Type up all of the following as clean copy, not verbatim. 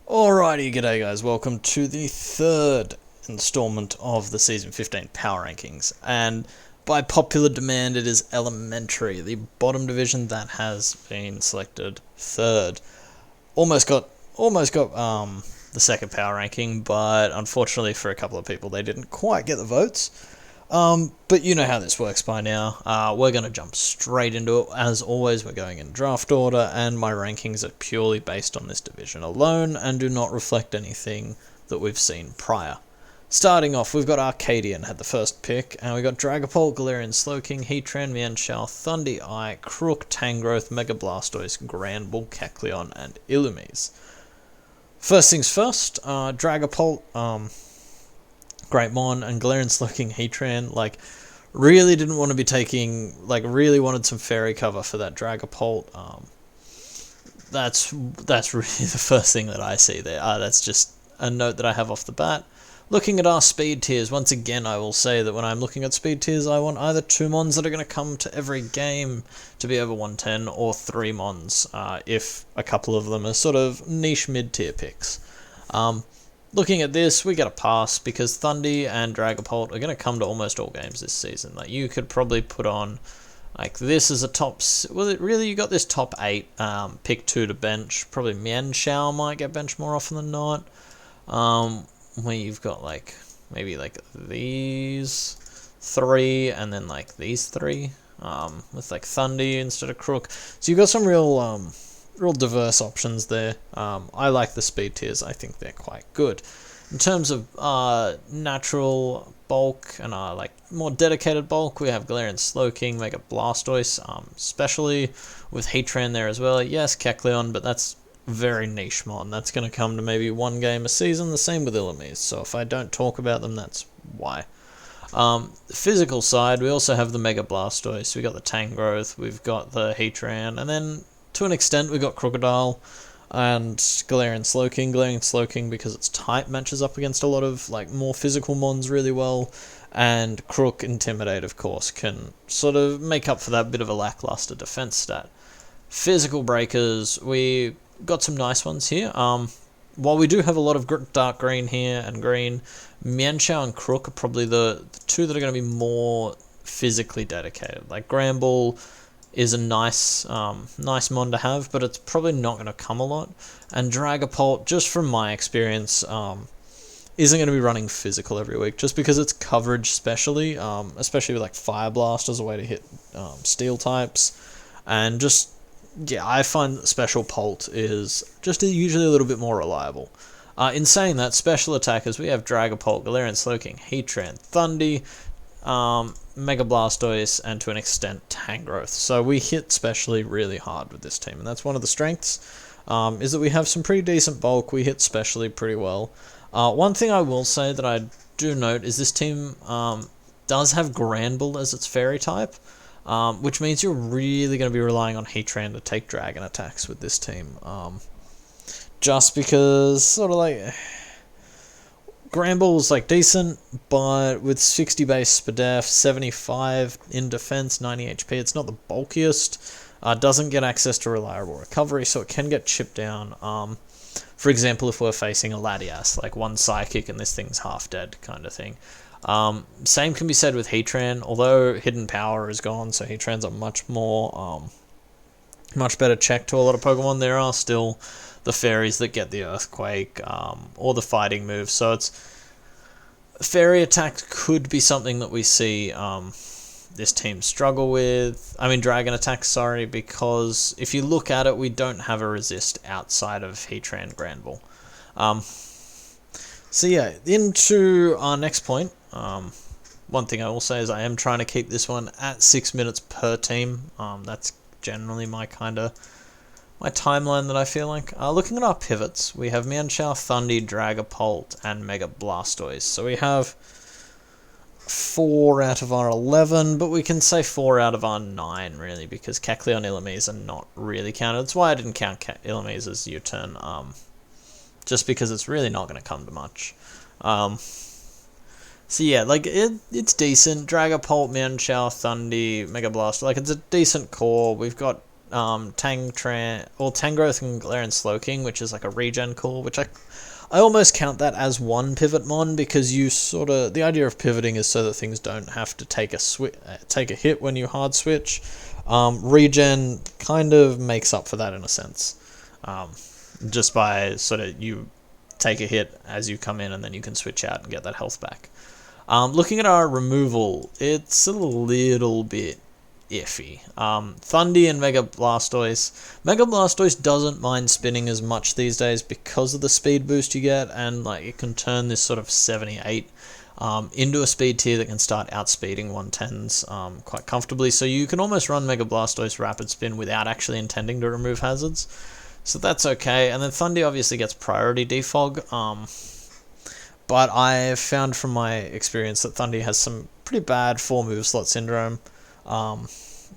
Alrighty, g'day guys, welcome to the third installment of the Season 15 Power Rankings, and by popular demand it is Elementary, the bottom division that has been selected third. Almost got the second power ranking, but unfortunately for a couple of people they didn't quite get the votes. But you know how this works by now. We're going to jump straight into it. As always, we're going in draft order, and my rankings are purely based on this division alone and do not reflect anything that we've seen prior. Starting off, we've got Arcadian had the first pick, and we got Dragapult, Galarian Slowking, Heatran, Mienshao, Thundy-Eye, Crook, Tangrowth, Mega Blastoise, Granbull, Kecleon, and Illumise. First things first, Dragapult, Greatmon and Galarian Slowking Heatran, really didn't want to be taking, really wanted some fairy cover for that Dragapult. That's really the first thing that I see there. That's just a note that I have off the bat. Looking at our speed tiers, once again I will say that when I'm looking at speed tiers, I want either 2 mons that are going to come to every game to be over 110, or 3 mons, if a couple of them are sort of niche mid-tier picks. Looking at this, we get a pass because Thundy and Dragapult are going to come to almost all games this season. Like, you could probably put on, this as a top... Well, you got this top 8, pick 2 to bench. Probably Mienshao might get benched more often than not. Where you've got, maybe, these 3, and then, these 3, with, Thundy instead of Crook. So you've got some real diverse options there. I like the speed tiers. I think they're quite good. In terms of natural bulk and more dedicated bulk, we have Galarian Slowking, Mega Blastoise, especially with Heatran there as well. Yes, Kecleon, but that's very niche mon. That's going to come to maybe 1 game a season. The same with Illumise. So if I don't talk about them, that's why. The physical side, we also have the Mega Blastoise. We got the Tangrowth. We've got the Heatran, and then to an extent, we got Crocodile and Galarian Slowking. Galarian Slowking, because its type matches up against a lot of more physical mons really well, and Crook Intimidate, of course, can sort of make up for that bit of a lackluster defense stat. Physical breakers, we got some nice ones here. While we do have a lot of dark green here and green, Mienshao and Crook are probably the 2 that are going to be more physically dedicated. Granbull is a nice mon to have, but it's probably not going to come a lot. And Dragapult, just from my experience, isn't going to be running physical every week, just because its coverage especially with Fire Blast as a way to hit steel types, and just, yeah, I find that Special Pult is just usually a little bit more reliable. In saying that, special attackers, we have Dragapult, Galarian Slowking, Heatran, Thundy, Mega Blastoise, and to an extent Tangrowth. So we hit specially really hard with this team, and that's one of the strengths, is that we have some pretty decent bulk. We hit specially pretty well. One thing I will say that I do note is this team does have Granbull as its fairy type, which means you're really going to be relying on Heatran to take dragon attacks with this team. Just because Granbull's decent, but with 60 base per def, 75 in defense, 90 HP, it's not the bulkiest. Doesn't get access to reliable recovery, so it can get chipped down. For example, if we're facing a Latias, 1 psychic and this thing's half dead kind of thing. Same can be said with Heatran, although hidden power is gone, so Heatran's a much better check to a lot of Pokemon. There are still the fairies that get the earthquake, or the fighting move, so it's fairy attacks could be something that we see this team struggle with. I mean dragon attacks, sorry, because if you look at it, we don't have a resist outside of Heatran Granbull. So yeah, into our next point. One thing I will say is I am trying to keep this one at 6 minutes per team. That's generally my timeline that I feel like. Looking at our pivots, we have Mienshao, Thundy, Dragapult, and Mega Blastoise. So we have 4 out of our 11, but we can say 4 out of our 9, really, because Kecleon and Illumise are not really counted. That's why I didn't count Illumise as U-turn, just because it's really not going to come to much. So yeah, it's decent. Dragapult, Mienshao, Thundy, Mega Blast, it's a decent core. We've got Tangrowth and Galarian Slowking, which is like a regen call, which I almost count that as one pivot mon, because you sort of, the idea of pivoting is so that things don't have to take a hit when you hard switch. Regen kind of makes up for that in a sense, just by sort of you take a hit as you come in and then you can switch out and get that health back. Looking at our removal, it's a little bit iffy. Thundy and Mega Blastoise. Mega Blastoise doesn't mind spinning as much these days because of the speed boost you get, and like it can turn this sort of 78 into a speed tier that can start outspeeding 110s quite comfortably. So you can almost run Mega Blastoise Rapid Spin without actually intending to remove hazards. So that's okay. And then Thundy obviously gets priority defog. But I've found from my experience that Thundy has some pretty bad 4 move slot syndrome.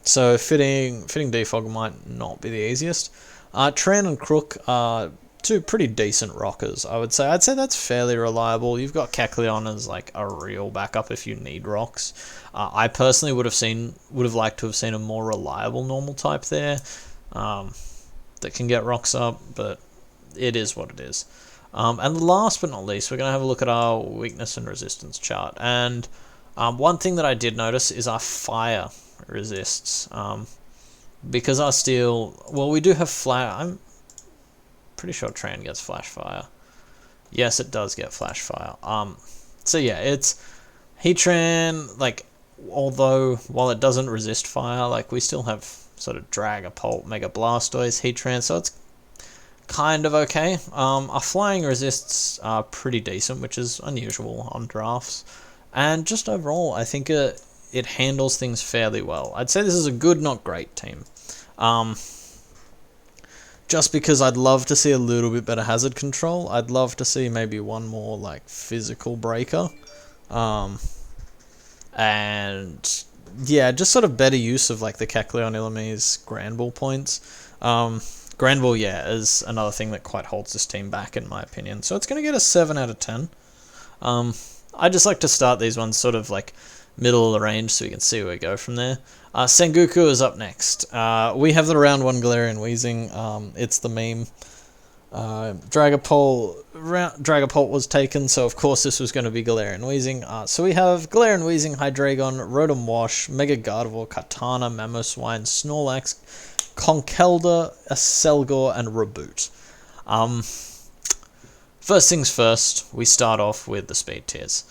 So fitting defog might not be the easiest. Tran and Crook are 2 pretty decent rockers, I would say. I'd say that's fairly reliable. You've got Kecleon as like a real backup if you need rocks. I personally would have liked to have seen a more reliable normal type there, that can get rocks up, but it is what it is. And last but not least, we're going to have a look at our weakness and resistance chart. And one thing that I did notice is our fire resists. Because our steel, well, we do have I'm pretty sure Tran gets flash fire. Yes, it does get flash fire. So yeah, it's Heatran, like, although while it doesn't resist fire, like we still have sort of Dragapult, Mega Blastoise, Heatran, so it's kind of okay. Our flying resists are pretty decent, which is unusual on drafts. And just overall, I think it handles things fairly well. I'd say this is a good, not great team. Just because I'd love to see a little bit better hazard control. I'd love to see maybe one more like physical breaker. And yeah, just sort of better use of like the Kecleon Illumise Grand Ball points. Grand Ball, yeah, is another thing that quite holds this team back in my opinion. So it's going to get a 7 out of 10. I just like to start these ones sort of like middle of the range so we can see where we go from there. Sengoku is up next. We have the round 1 Galarian Weezing. It's the meme. Dragapult was taken, so of course this was going to be Galarian Weezing. So we have Galarian Weezing, Hydreigon, Rotom Wash, Mega Gardevoir, Katana, Mamoswine, Snorlax, Conkeldurr, Aselgor, and Reboot. First things first, we start off with the speed tiers.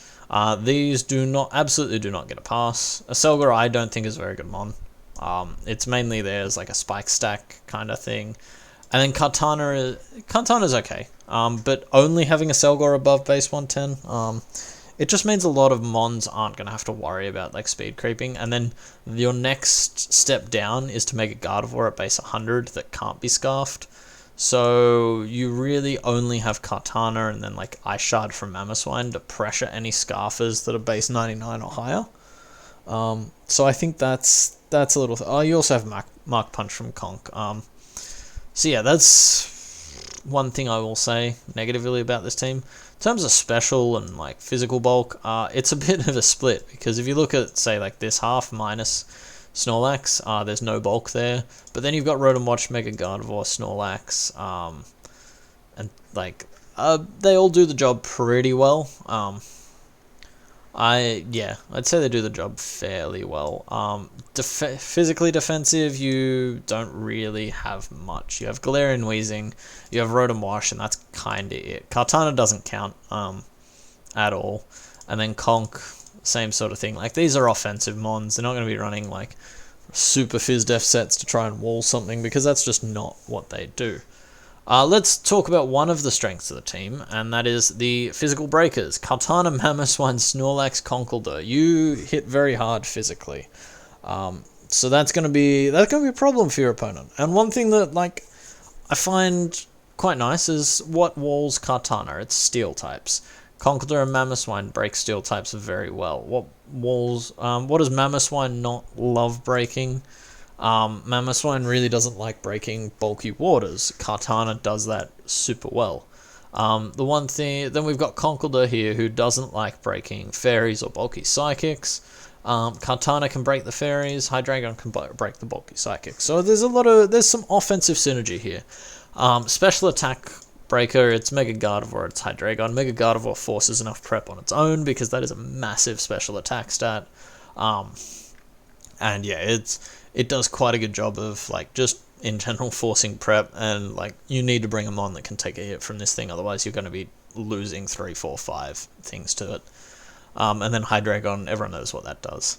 These absolutely do not get a pass. Aselgor I don't think is a very good mon. It's mainly there as like a spike stack kind of thing. And then Katana's okay, but only having Aselgor above base 110, it just means a lot of mons aren't going to have to worry about like speed creeping. And then your next step down is to make a Gardevoir at base 100 that can't be scarfed. So you really only have Katana and then like Ice Shard from Mamoswine to pressure any Scarfers that are base 99 or higher. So I think that's a little... Oh, you also have Mark Punch from Conk. So yeah, that's one thing I will say negatively about this team. In terms of special and like physical bulk, it's a bit of a split, because if you look at, say, like this half minus Snorlax, there's no bulk there. But then you've got Rotom Watch, Mega Gardevoir, Snorlax, and like they all do the job pretty well. I'd say they do the job fairly well. Physically defensive, you don't really have much. You have Galarian Weezing, you have Rotom Wash, and that's kind of it. Kartana doesn't count at all. And then Conk, same sort of thing. Like, these are offensive mons. They're not going to be running like super Fizz Def sets to try and wall something, because that's just not what they do. Let's talk about one of the strengths of the team, and that is the physical breakers. Kartana, Mamoswine, Snorlax, Conkeldurr. You hit very hard physically. So that's gonna be a problem for your opponent. And one thing that like I find quite nice is what walls Kartana. It's steel types. Conkeldurr and Mamoswine break steel types very well. What does Mamoswine not love breaking? Mamoswine really doesn't like breaking bulky waters. Kartana does that super well. The one thing, then we've got Conkeldurr here, who doesn't like breaking fairies or bulky psychics. Kartana can break the fairies. Hydreigon can break the bulky psychic. So there's some offensive synergy here. Special attack breaker, it's Mega Gardevoir, it's Hydreigon. Mega Gardevoir forces enough prep on its own because that is a massive special attack stat. And yeah, it does quite a good job of like just in general forcing prep, and like you need to bring a mon that can take a hit from this thing, otherwise you're going to be losing 3, 4, 5 things to it. And then Hydreigon, everyone knows what that does.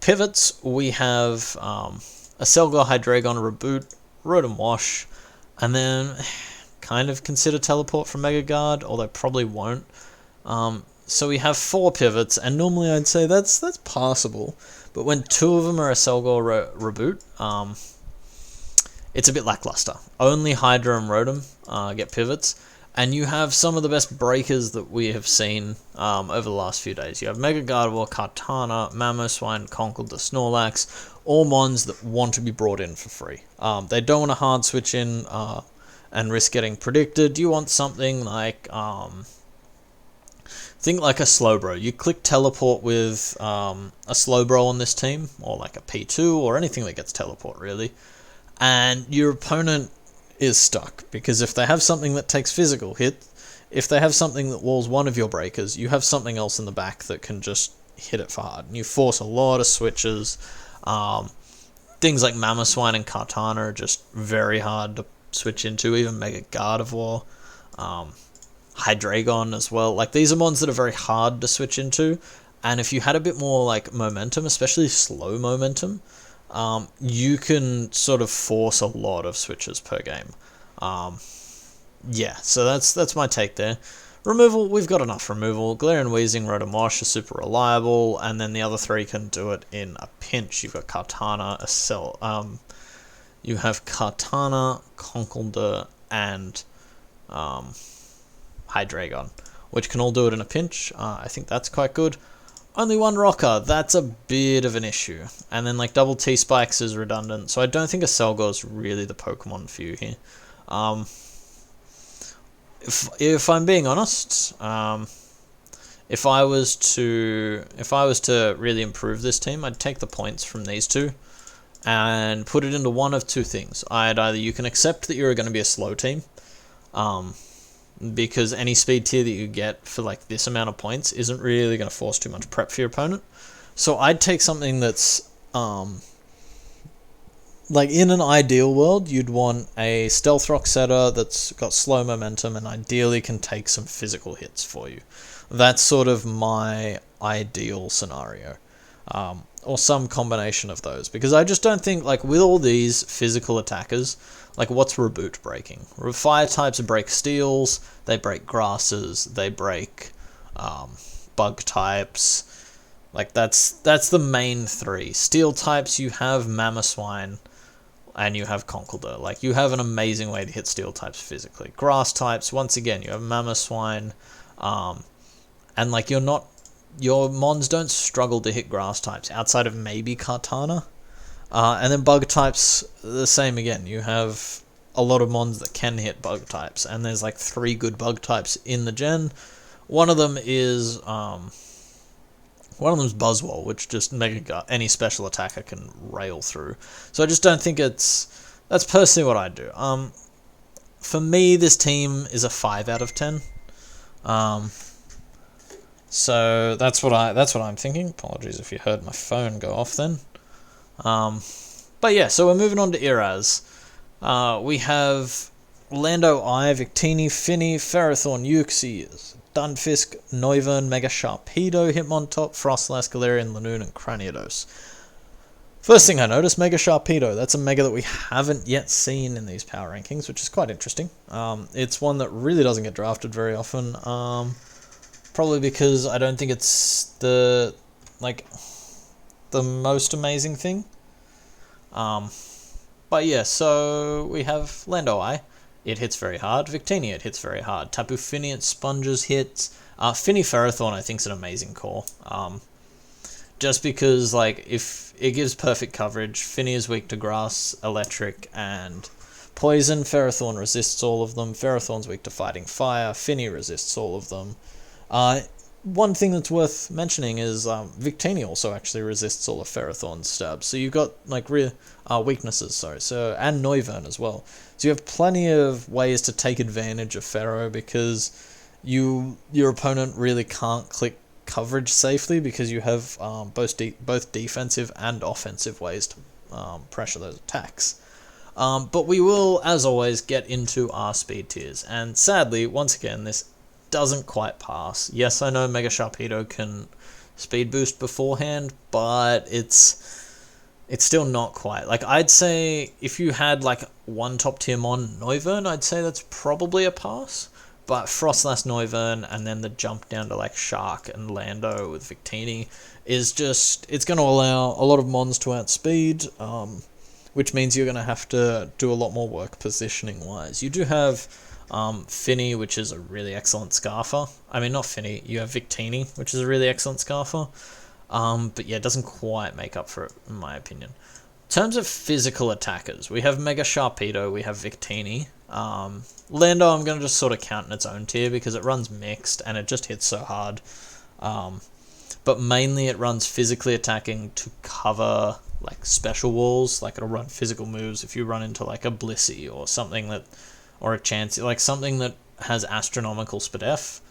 Pivots, we have a Selgar Hydreigon Reboot, Rotom Wash, and then kind of consider Teleport from Mega Guard, although probably won't. So we have 4 pivots, and normally I'd say that's passable, but when 2 of them are a Selgar Reboot, it's a bit lackluster. Only Hydra and Rotom get pivots, and you have some of the best breakers that we have seen over the last few days. You have Mega Gardevoir, Kartana, Mamoswine, Conkeldurr, Snorlax, all mons that want to be brought in for free. They don't want to hard switch in and risk getting predicted. You want something like, think like a Slowbro. You click Teleport with a Slowbro on this team, or like a P2, or anything that gets Teleport, really. And your opponent is stuck, because if they have something that takes physical hit, if they have something that walls one of your breakers, you have something else in the back that can just hit it for hard. And you force a lot of switches. Things like Mamoswine and Kartana are just very hard to switch into, even Mega Gardevoir, Hydreigon as well. Like, these are mons that are very hard to switch into, and if you had a bit more like momentum, especially slow momentum, you can sort of force a lot of switches per game. Yeah, so that's my take there. Removal, we've got enough removal. Galarian Weezing, Rotom Wash are super reliable, and then the other 3 can do it in a pinch. You've got Kartana, you have Kartana, Conkeldurr, and Hydreigon, which can all do it in a pinch. I think that's quite good. Only 1 rocker, that's a bit of an issue. And then like double T-Spikes is redundant, so I don't think a Selgar is really the Pokemon for you here. If I'm being honest, if I was to really improve this team, I'd take the points from these 2 and put it into one of 2 things. You can accept that you're going to be a slow team, because any speed tier that you get for like this amount of points isn't really going to force too much prep for your opponent. So I'd take something that's like, in an ideal world, you'd want a Stealth Rock setter that's got slow momentum and ideally can take some physical hits for you. That's sort of my ideal scenario. Or some combination of those, because I just don't think, like, with all these physical attackers, like, what's Reboot breaking? Fire types break steels, they break grasses, they break bug types. Like, that's the main 3. Steel types, you have Mamoswine and you have Conkeldurr. Like, you have an amazing way to hit steel types physically. Grass types, once again, you have Mamoswine, and like, your mons don't struggle to hit grass types, outside of maybe Kartana. And then bug types, the same again. You have a lot of mons that can hit bug types, and there's like 3 good bug types in the gen. One of them is Buzzwole, which just any special attacker can rail through. So I just don't think that's personally what I'd do. For me, this team is a 5 out of 10. So that's what I'm thinking. Apologies if you heard my phone go off then. But yeah, so we're moving on to Eras. We have Lando Eye, Victini, Finny, Ferrothorn, Uxie, Dunfisk, Noivern, Mega Sharpedo, Hitmontop, Frostlass, Galarian, Lanoon, and Cranidos. First thing I noticed, Mega Sharpedo. That's a Mega that we haven't yet seen in these power rankings, which is quite interesting. It's one that really doesn't get drafted very often. Probably because I don't think it's the most amazing thing. But yeah, so we have Lando Eye. It hits very hard. Victini, it hits very hard. Tapu Fini, it sponges hits. Finny Ferrothorn, I think, is an amazing call. Just because, like, if it gives perfect coverage, Finny is weak to grass, electric, and poison. Ferrothorn resists all of them. Ferrothorn's weak to fighting fire. Finny resists all of them. one thing that's worth mentioning is Victini also actually resists all of Ferrothorn's stabs. So you've got like real weaknesses, sorry. So and Noivern as well. So you have plenty of ways to take advantage of Ferro because your opponent really can't click coverage safely because you have both defensive and offensive ways to pressure those attacks. But we will, as always, get into our speed tiers. And sadly, once again, this doesn't quite pass. Yes, I know Mega Sharpedo can speed boost beforehand, but it's still not quite. Like, I'd say if you had like one top tier mon Noivern, I'd say that's probably a pass. But Frostlass Noivern and then the jump down to like Shark and Lando with Victini is just, it's going to allow a lot of mons to outspeed, which means you're going to have to do a lot more work positioning wise. You do have Finny, which is a really excellent Scarfer. I mean, not Finny, you have Victini, which is a really excellent Scarfer. But yeah, it doesn't quite make up for it, in my opinion. In terms of physical attackers, we have Mega Sharpedo, we have Victini. Lando I'm going to just sort of count in its own tier because it runs mixed and it just hits so hard. But mainly it runs physically attacking to cover like special walls, like it'll run physical moves if you run into like a Blissey or something that, or a Chansey, like something that has astronomical SPDF.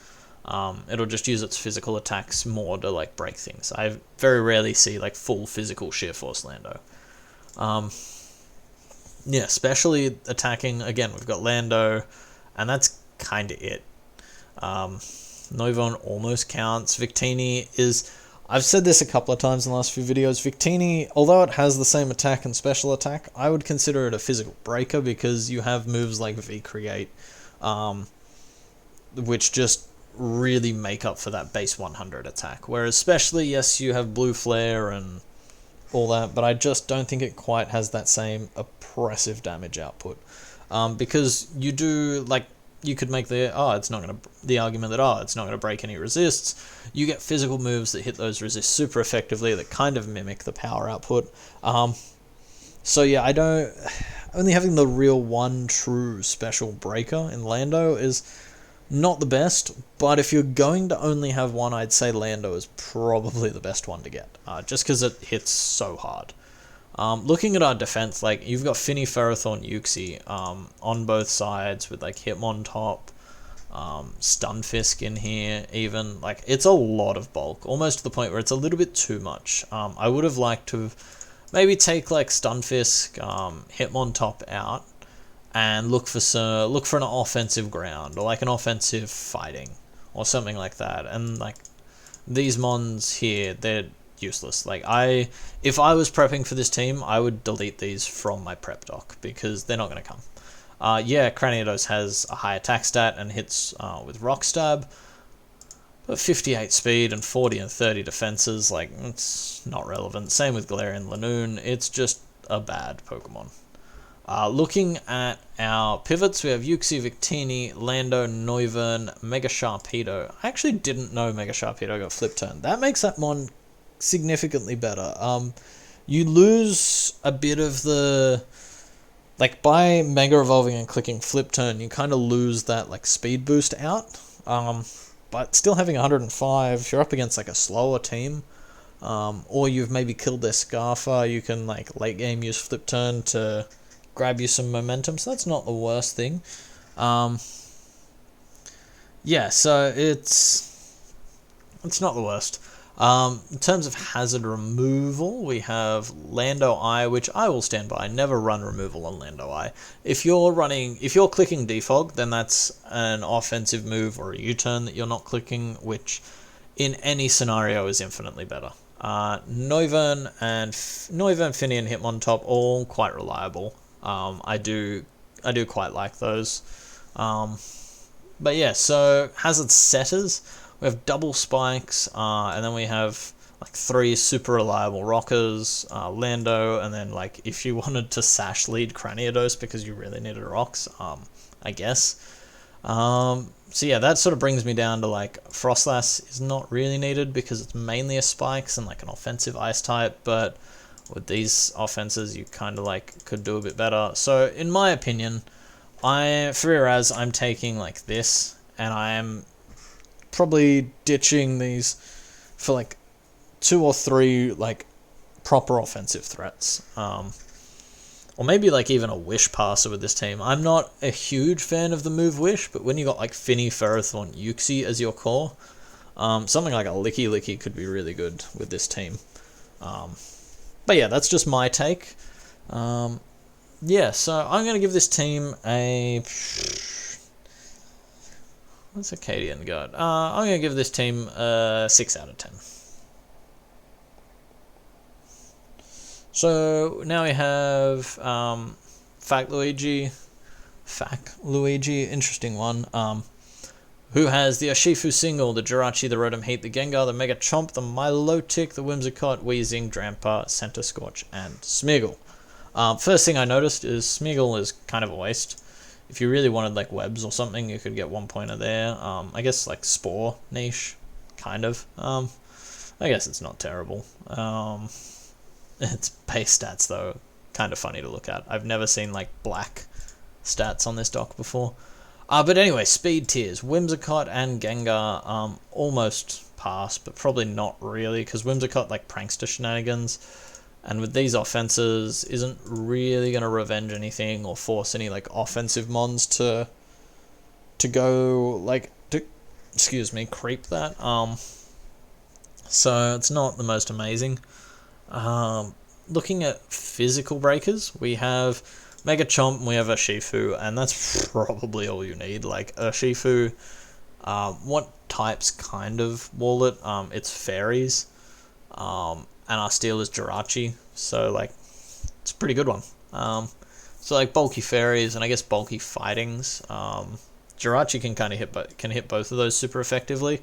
It'll just use its physical attacks more to like break things. I very rarely see like full physical Sheer Force Lando. Yeah, especially attacking, again, we've got Lando, and that's kind of it. Noivern almost counts. Victini is, I've said this a couple of times in the last few videos, Victini, although it has the same attack and special attack, I would consider it a physical breaker because you have moves like V-Create, which just really make up for that base 100 attack. Whereas especially, yes, you have Blue Flare and all that, but I just don't think it quite has that same oppressive damage output. Because you do, like, you could make the argument that, it's not going to break any resists. You get physical moves that hit those resists super effectively that kind of mimic the power output. So yeah, only having the real one true special breaker in Lando is not the best, but if you're going to only have one, I'd say Lando is probably the best one to get, just because it hits so hard. Looking at our defense, like, you've got Finny, Ferrothorn, Uxie on both sides with, like, Hitmontop, Stunfisk in here, even. Like, it's a lot of bulk, almost to the point where it's a little bit too much. I would have liked to maybe take, like, Stunfisk, Hitmontop out, and look for an offensive ground, or, like, an offensive fighting, or something like that. And, like, these mons here, they're useless. Like, if I was prepping for this team, I would delete these from my prep doc because they're not going to come. Yeah, Cranidos has a high attack stat and hits with Rock Stab, but 58 speed and 40 and 30 defenses, like, it's not relevant. Same with Galarian Lanoon, it's just a bad Pokemon. Looking at our pivots, we have Uxie, Victini, Lando, Noivern, Mega Sharpedo. I actually didn't know Mega Sharpedo got Flip Turn. That makes that mon significantly better. You lose a bit of the, like, by Mega Evolving and clicking Flip Turn, you kind of lose that, like, speed boost out. But still having 105, if you're up against, like, a slower team, or you've maybe killed their Scarfer, you can, like, late game use Flip Turn to grab you some momentum, so that's not the worst thing. Yeah, so it's not the worst. In terms of hazard removal, we have Lando Eye, which I will stand by. Never run removal on Lando Eye. If you're clicking Defog, then that's an offensive move or a U-turn that you're not clicking, which in any scenario is infinitely better. Noivern, Finny, and Hitmontop, all quite reliable. I do quite like those. But yeah, so hazard setters. We have double spikes, and then we have like 3 super reliable rockers, Lando, and then like if you wanted to sash lead Cranidos because you really needed rocks, I guess. So yeah, that sort of brings me down to like Frostlass is not really needed because it's mainly a spikes and like an offensive ice type, but with these offenses you kind of like could do a bit better. So in my opinion, for Eraz, I'm taking like this, and I am probably ditching these for like 2 or 3 like proper offensive threats. Or maybe like even a Wish passer with this team. I'm not a huge fan of the move Wish, but when you got like Finny, Ferrothorn, Uxie as your core, something like a Licky Licky could be really good with this team. But yeah, that's just my take. Yeah, so I'm going to give this team a... What's Acadian got? I'm going to give this team a 6 out of 10. So now we have Fact Luigi, interesting one. Who has the Urshifu single, the Jirachi, the Rotom Heat, the Gengar, the Mega Chomp, the Milotic, the Whimsicott, Weezing, Drampa, Center Scorch, and Smeargle. First thing I noticed is Smeargle is kind of a waste. If you really wanted like webs or something, you could get 1 pointer there. I guess like Spore niche, kind of. I guess it's not terrible. Its base stats though, kind of funny to look at. I've never seen like black stats on this dock before. But anyway, speed tiers. Whimsicott and Gengar almost pass, but probably not really, because Whimsicott like prankster shenanigans, and with these offenses isn't really going to revenge anything or force any like offensive mons to go like creep that. So it's not the most amazing. Looking at physical breakers, we have Mega Chomp and we have Urshifu, and that's probably all you need. Like Urshifu, what types kind of wall it? It's fairies, and our steel is Jirachi, so like it's a pretty good one. So like bulky fairies and I guess bulky fightings. Jirachi can kind of hit both of those super effectively.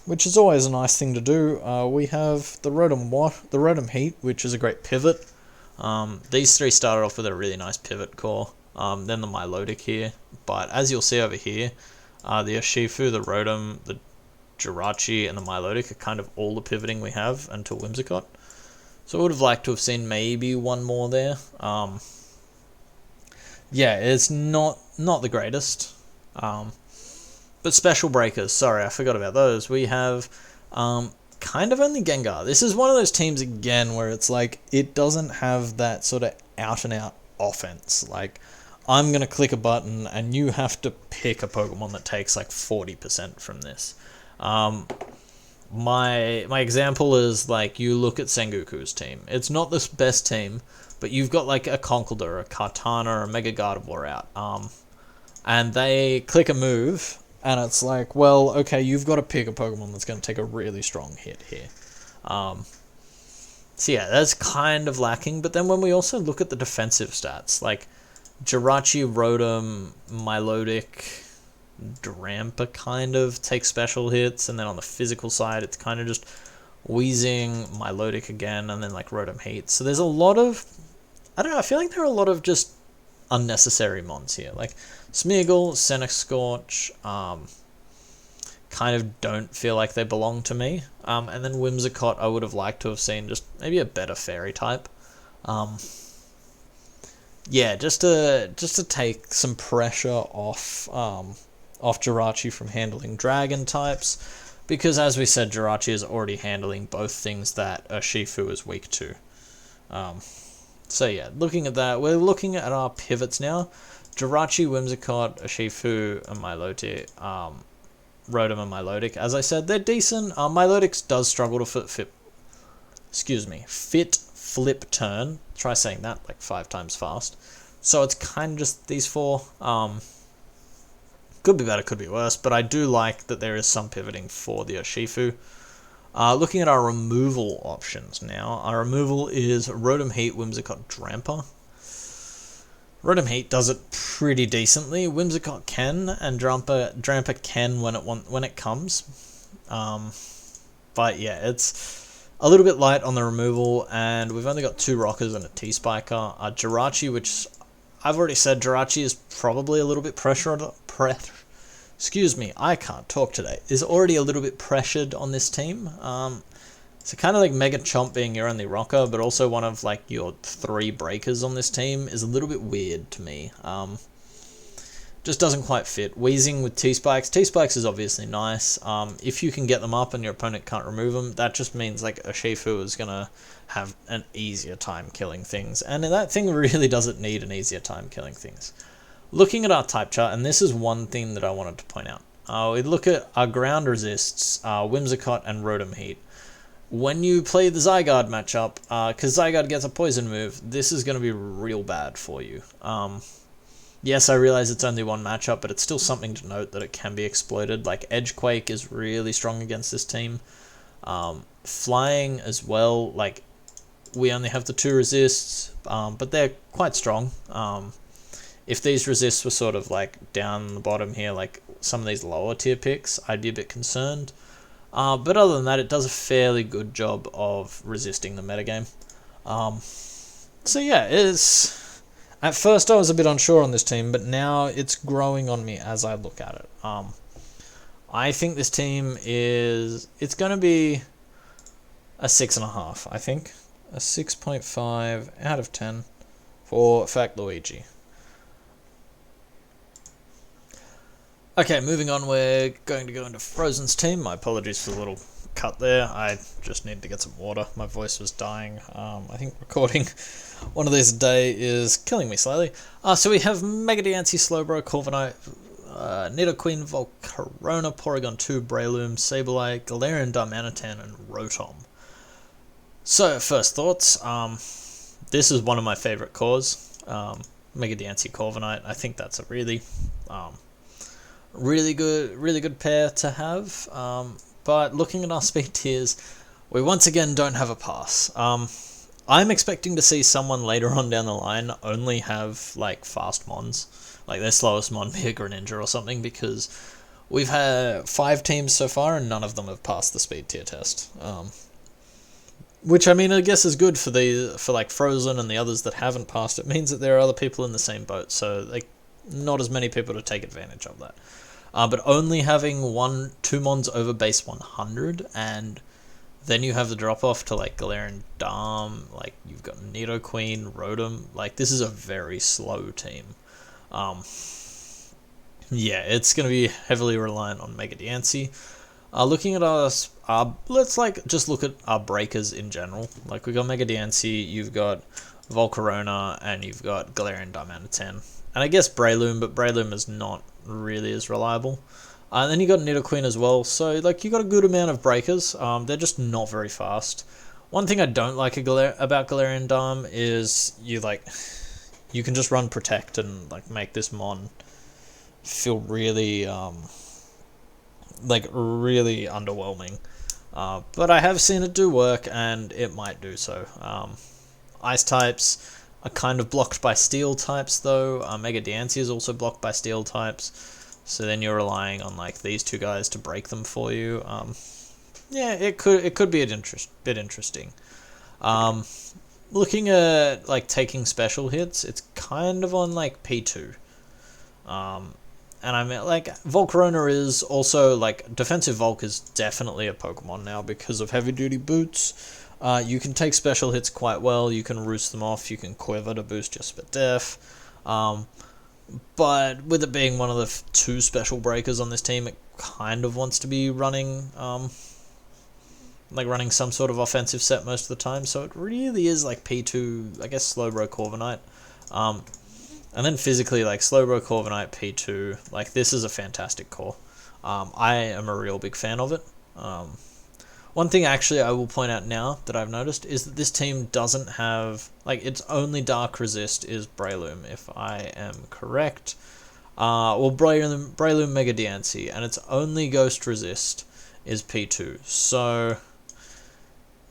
Which is always a nice thing to do. We have the Rotom Heat, which is a great pivot. These 3 started off with a really nice pivot core. Then the Milotic here, but as you'll see over here, the Urshifu, the Rotom, the Jirachi, and the Milotic are kind of all the pivoting we have until Whimsicott. So I would have liked to have seen maybe 1 more there. Yeah, it's not the greatest. But special breakers, sorry, I forgot about those. We have kind of only Gengar. This is one of those teams again where it's like it doesn't have that sort of out and out offense. Like I'm gonna click a button and you have to pick a Pokemon that takes like 40% from this. My example is like you look at Sengoku's team. It's not the best team, but you've got like a Conkeldurr, a Kartana, a Mega Gardevoir out, and they click a move. And it's like, well, okay, you've got to pick a Pokemon that's going to take a really strong hit here. So yeah, that's kind of lacking. But then when we also look at the defensive stats, like Jirachi, Rotom, Milotic, Drampa kind of take special hits. And then on the physical side, it's kind of just Weezing, Milotic again, and then like Rotom Heat. So there's a lot of, I don't know, I feel like there are a lot of just unnecessary mons here. Like Smeargle, Center Scorch, kind of don't feel like they belong to me. And then Whimsicott, I would have liked to have seen just maybe a better fairy type. Yeah, just to take some pressure off Jirachi from handling dragon types, because as we said, Jirachi is already handling both things that Urshifu is weak to. So yeah, looking at that, we're looking at our pivots now. Jirachi, Whimsicott, Urshifu, and Milotic, Rotom and Milotic. As I said, they're decent. Milotic does struggle to fit flip turn. Try saying that like 5 times fast. So it's kind of just these 4. Could be better, could be worse, but I do like that there is some pivoting for the Urshifu. Looking at our removal options now, our removal is Rotom Heat, Whimsicott, Drampa. Rotom Heat does it pretty decently. Whimsicott can, and Drampa can when it comes. But yeah, it's a little bit light on the removal, and we've only got 2 Rockers and a T-Spiker. Jirachi, which I've already said, Jirachi is probably a little bit excuse me, I can't talk today, is already a little bit pressured on this team. So kind of like Mega Chomp being your only rocker, but also one of like your 3 breakers on this team is a little bit weird to me. just doesn't quite fit. Wheezing with T-Spikes. T-Spikes is obviously nice. If you can get them up and your opponent can't remove them, that just means like a Shifu is going to have an easier time killing things. And that thing really doesn't need an easier time killing things. Looking at our type chart, and this is one thing that I wanted to point out. We look at our ground resists, Whimsicott and Rotom Heat. When you play the Zygarde matchup, because Zygarde gets a poison move, this is going to be real bad for you. Yes, I realize it's only one matchup, but it's still something to note that it can be exploited. Like, Edgequake is really strong against this team. Flying as well, like, we only have the 2 resists, but they're quite strong. If these resists were sort of, like, down the bottom here, like some of these lower tier picks, I'd be a bit concerned. But other than that, it does a fairly good job of resisting the metagame. So yeah, it's... At first I was a bit unsure on this team, but now it's growing on me as I look at it. I think this team is... It's going to be a 6.5, I think. A 6.5 out of 10 for Fact Luigi. Okay, moving on, we're going to go into Frozen's team. My apologies for the little cut there. I just needed to get some water. My voice was dying. I think recording one of these a day is killing me slightly. So we have Mega Diancie, Slowbro, Corviknight, Nidoqueen, Volcarona, Porygon 2, Breloom, Sableye, Galarian, Darmanitan, and Rotom. So, first thoughts. This is one of my favourite cores. Mega Diancie, Corviknight. I think that's a really good pair to have. But looking at our speed tiers, we once again don't have a pass. I'm expecting to see someone later on down the line only have like fast mons, like their slowest mon be a Greninja or something, because we've had 5 teams so far and none of them have passed the speed tier test. Which, I mean, I guess is good for like Frozen and the others that haven't passed. It means that there are other people in the same boat, so like not as many people to take advantage of that. But only having 2 mons over base 100, and then you have the drop off to like Galarian Darm, like you've got Nidoqueen, Rotom. Like, this is a very slow team. Yeah, it's going to be heavily reliant on Mega Diancie. Looking at us, let's like just look at our breakers in general. Like, we've got Mega Diancie, you've got Volcarona, and you've got Galarian Darmanitan. And I guess Breloom, but Breloom is not really as reliable. And then you got Nidoqueen as well, so like you got a good amount of breakers. They're just not very fast. One thing I don't like about Galarian Darm is you can just run Protect and like make this mon feel really really underwhelming. But I have seen it do work, and it might do so. Ice types are kind of blocked by Steel types, though. Mega Diancie is also blocked by Steel types. So then you're relying on like these 2 guys to break them for you. Yeah, it could be a bit interesting. Looking at like taking special hits, it's kind of on like P2. And I mean, like, Volcarona is also, like, Defensive Volk is definitely a Pokemon now because of Heavy Duty Boots. You can take special hits quite well, you can roost them off, you can Quiver to boost your Spit Def. But with it being one of the 2 special breakers on this team, it kind of wants to be running, running some sort of offensive set most of the time, so it really is, like, P2, I guess, Slowbro, Corviknight. And then physically, like, Slowbro, Corviknight, P2, like, this is a fantastic core. I am a real big fan of it. One thing, actually, I will point out now that I've noticed is that this team doesn't have, like, its only Dark Resist is Breloom, if I am correct. Well, Breloom Mega Diancie, and its only Ghost Resist is P2. So,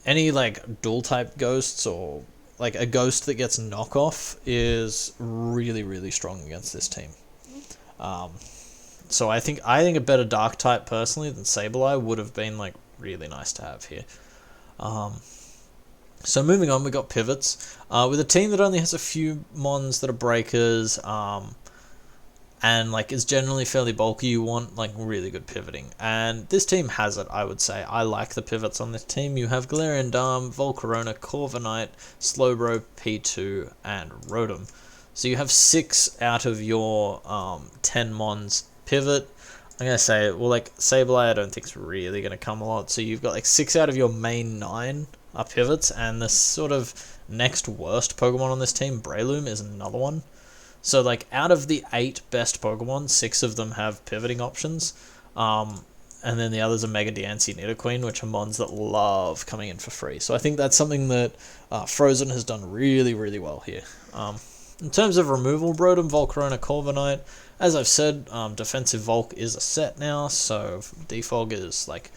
any, like, dual-type ghosts or like a ghost that gets knockoff is really, really strong against this team. So I think a better dark type personally than Sableye would have been like really nice to have here. So moving on, we got pivots with a team that only has a few mons that are breakers, and like is generally fairly bulky. You want like really good pivoting, and this team has it. I would say I like the pivots on this team. You have Galarian Darm, Volcarona, Corviknight, Slowbro, P2, and Rotom. So you have 6 out of your 10 mons pivot. I'm going to say, well, like, Sableye I don't think is really going to come a lot. So you've got like 6 out of your main 9 are pivots, and the sort of next worst Pokemon on this team, Breloom, is another one. So like out of the 8 best Pokemon, 6 of them have pivoting options. And then the others are Mega Diancie, Nidoqueen, which are mons that love coming in for free. So I think that's something that Frozen has done really, really well here. In terms of removal, Rotom, Volcarona, Corviknight, as I've said, defensive Volk is a set now, so Defog is like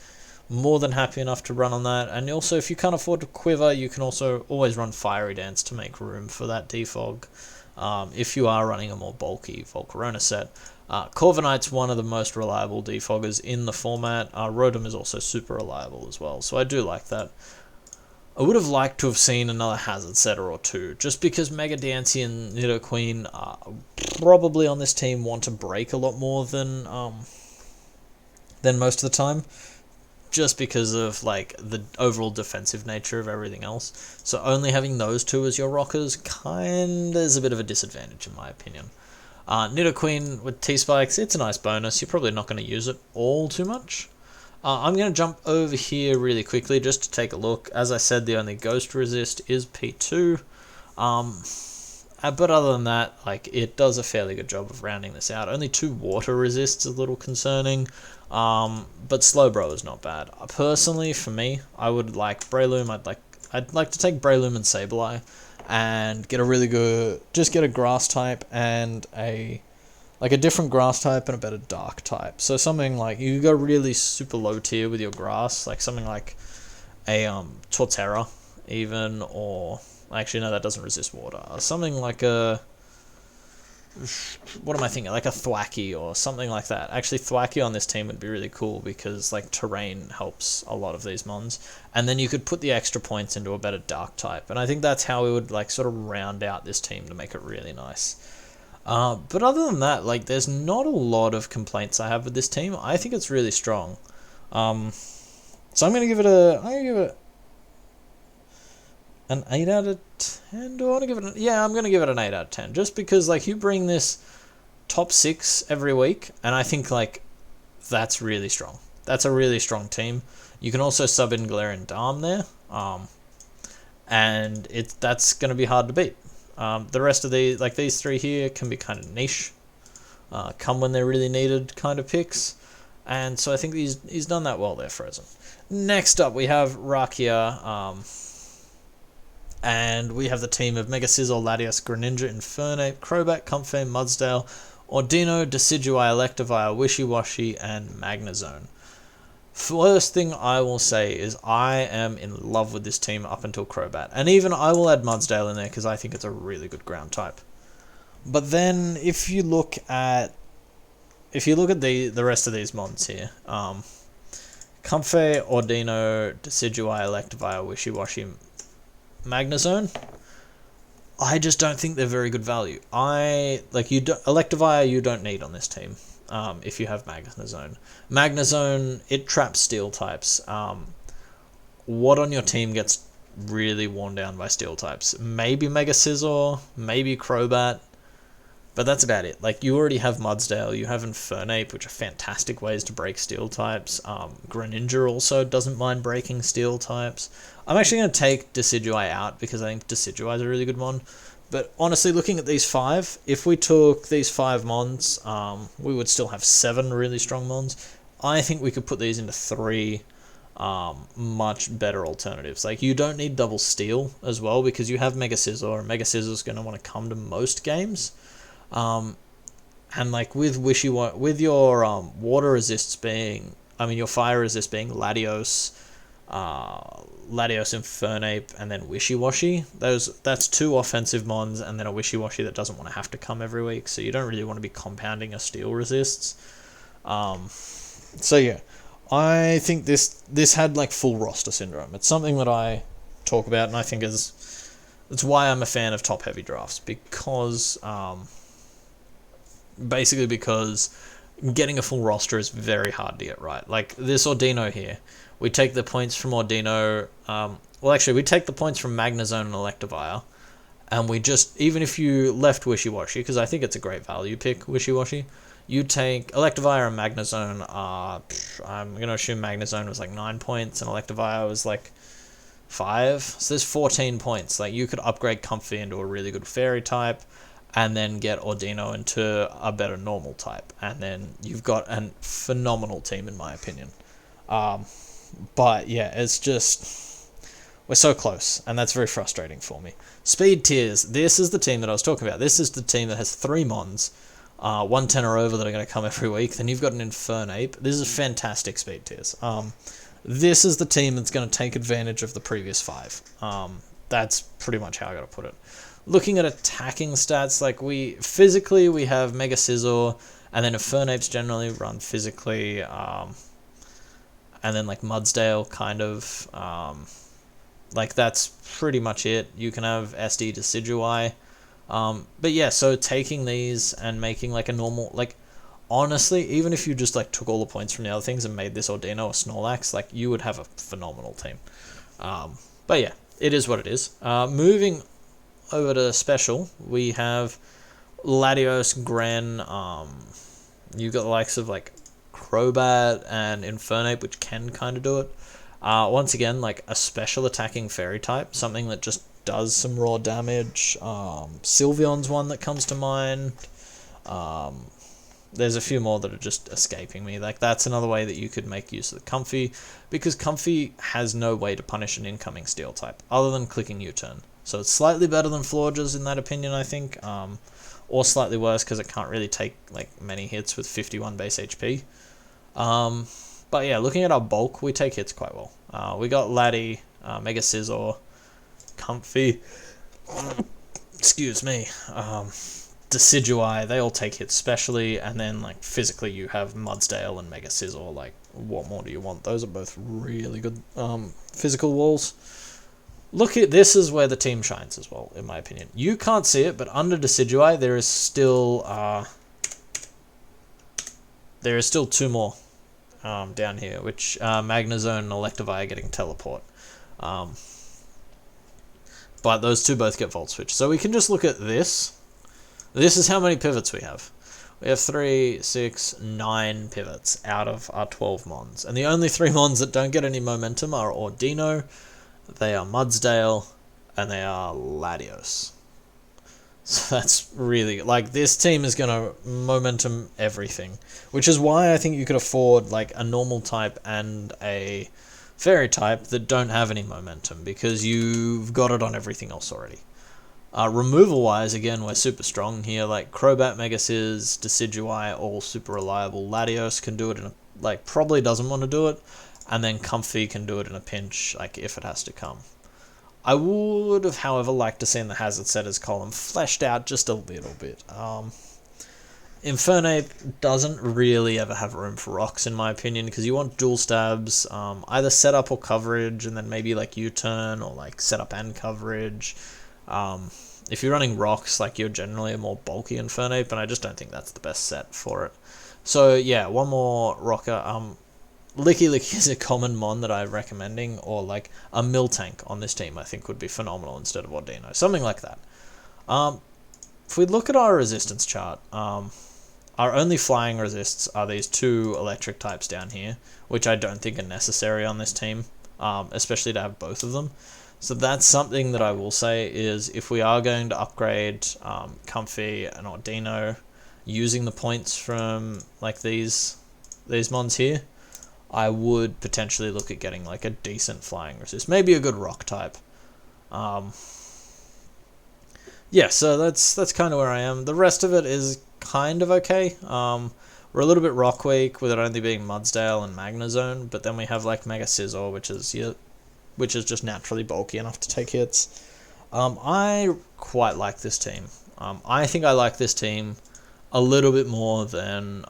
more than happy enough to run on that. And also, if you can't afford to Quiver, you can also always run Fiery Dance to make room for that Defog. If you are running a more bulky Volcarona set. Corviknight's one of the most reliable defoggers in the format. Rotom is also super reliable as well, so I do like that. I would have liked to have seen another Hazard Setter or two, just because Mega Diancie and Nidoqueen probably on this team want to break a lot more than most of the time, just because of like the overall defensive nature of everything else. So only having those two as your rockers kinda is a bit of a disadvantage in my opinion. Nidoqueen with T-Spikes, it's a nice bonus. You're probably not going to use it all too much. I'm going to jump over here really quickly just to take a look. As I said, the only Ghost Resist is P2. But other than that, like, it does a fairly good job of rounding this out. Only 2 Water Resists is a little concerning. But Slowbro is not bad. Personally, for me, I would like Breloom. I'd like to take Breloom and Sableye and get a really good, just get a grass type and a different grass type and a better dark type. So something like, you go really super low tier with your grass, like something like a Torterra even, or actually no, that doesn't resist water. Something like a, what am I thinking, like a Thwackey or something like that. Actually, Thwackey on this team would be really cool because like terrain helps a lot of these mons, and then you could put the extra points into a better dark type, and I think that's how we would like sort of round out this team to make it really nice. But other than that, like, there's not a lot of complaints I have with this team. I think it's really strong. So I'm gonna give it an 8 out of 10. Do I want to give it yeah, I'm going to give it an 8 out of 10. Just because, like, you bring this top 6 every week, and I think, like, that's really strong. That's a really strong team. You can also sub in Galarian Darm there, and that's going to be hard to beat. The rest of these 3 here can be kind of niche, come when they're really needed kind of picks, and so I think he's done that well there, Frozen. Next up, we have Rakia, and we have the team of Mega Scizor, Latios, Greninja, Infernape, Crobat, Comfey, Mudsdale, Ordino, Decidueye, Electivire, Wishy-Washy, and Magnezone. First thing I will say is I am in love with this team up until Crobat, and even I will add Mudsdale in there because I think it's a really good ground type. But then if you look at the rest of these mons here, Comfey, Ordino, Decidueye, Electivire, Wishy-Washy, Magnezone, I just don't think they're very good value. Electivire you don't need on this team if you have Magnezone. Magnezone, it traps steel types. What on your team gets really worn down by steel types? Maybe Mega Scizor, maybe Crobat, but that's about it. Like, you already have Mudsdale, you have Infernape, which are fantastic ways to break steel types. Greninja also doesn't mind breaking steel types. I'm actually going to take Decidueye out because I think Decidueye is a really good mon. But honestly, looking at these 5, if we took these 5 mons, we would still have 7 really strong mons. I think we could put these into 3 much better alternatives. Like, you don't need double steel as well because you have Mega Scizor, and Mega Scizor is going to want to come to most games. And like with your water resists being, your fire resist being Latios, Infernape, and then Wishy-Washy. That's 2 offensive mons, and then a Wishy-Washy that doesn't want to have to come every week. So you don't really want to be compounding a steel resists. So yeah, I think this had like full roster syndrome. It's something that I talk about, and I think it's why I'm a fan of top heavy drafts, because basically because getting a full roster is very hard to get right. Like this Ordino here, we take the points from Ordino, we take the points from Magnezone and Electivire, And we just, even if you left Wishy-Washy, because I think it's a great value pick, Wishy-Washy, you take Electivire and Magnezone. I'm going to assume Magnezone was like 9 points and Electivire was like 5. So there's 14 points. Like, you could upgrade Comfey into a really good fairy type and then get Ordino into a better normal type. And then you've got a phenomenal team, in my opinion. But yeah, it's just... we're so close, and that's very frustrating for me. Speed tiers. This is the team that I was talking about. This is the team that has 3 Mons, 1 10 or over that are going to come every week. Then you've got an Infernape. This is fantastic speed tiers. This is the team that's going to take advantage of the previous 5. That's pretty much how I got to put it. Looking at attacking stats, like we have Mega Scizor, and then Infernapes generally run physically, and then like Mudsdale kind of. Like, that's pretty much it. You can have SD Decidueye. But yeah, so taking these and making like a normal, like, honestly, even if you just like took all the points from the other things and made this Ordino or Snorlax, like, you would have a phenomenal team. But yeah, it is what it is. Moving over to special, we have Latios, Gren. You've got the likes of like Crobat and Infernape, which can kind of do it. Once again, like a special attacking fairy type, something that just does some raw damage. Sylveon's one that comes to mind. There's a few more that are just escaping me. Like, that's another way that you could make use of the Comfey, because Comfey has no way to punish an incoming steel type other than clicking U-turn. So it's slightly better than Florges in that opinion, I think, or slightly worse because it can't really take like many hits with 51 base HP. But yeah, looking at our bulk, we take hits quite well. We got Laddie, Mega Scizor, Comfey, excuse me, Decidueye, they all take hits specially, and then like physically you have Mudsdale and Mega Scizor. Like, what more do you want? Those are both really good physical walls. Look at this, is where the team shines as well, in my opinion. You can't see it, but under Decidueye there is still 2 more. Down here, which Magnezone and Electivire are getting teleport. But those 2 both get Volt Switch. So we can just look at this. This is how many pivots we have. We have 3, 6, 9 pivots out of our 12 Mons. And the only 3 Mons that don't get any momentum are Ordino, they are Mudsdale, and they are Latios. So that's really, like, this team is going to momentum everything, which is why I think you could afford like a normal type and a fairy type that don't have any momentum, because you've got it on everything else already. Removal wise, again, we're super strong here. Like Crobat, Mega Sizz, Decidueye, all super reliable. Latios can do it in a, like, probably doesn't want to do it, and then Comfey can do it in a pinch, like if it has to come. I would have, however, liked to see the Hazard Setters column fleshed out just a little bit. Infernape doesn't really ever have room for rocks, in my opinion, because you want dual stabs, either setup or coverage, and then maybe like U-turn or like setup and coverage. If you're running rocks, like, you're generally a more bulky Infernape, and I just don't think that's the best set for it. So yeah, one more rocker. Licky Licky is a common Mon that I'm recommending, or like a Miltank on this team I think would be phenomenal instead of Ordino. Something like that. If we look at our resistance chart, our only flying resists are these 2 electric types down here, which I don't think are necessary on this team, especially to have both of them. So that's something that I will say is, if we are going to upgrade Comfey and Ordino using the points from like these Mons here, I would potentially look at getting like a decent flying resist, maybe a good rock type. Yeah, so that's kind of where I am. The rest of it is kind of okay. We're a little bit rock weak with it only being Mudsdale and Magnezone, but then we have like Mega Scizor, which is just naturally bulky enough to take hits. I quite like this team. I think I like this team a little bit more than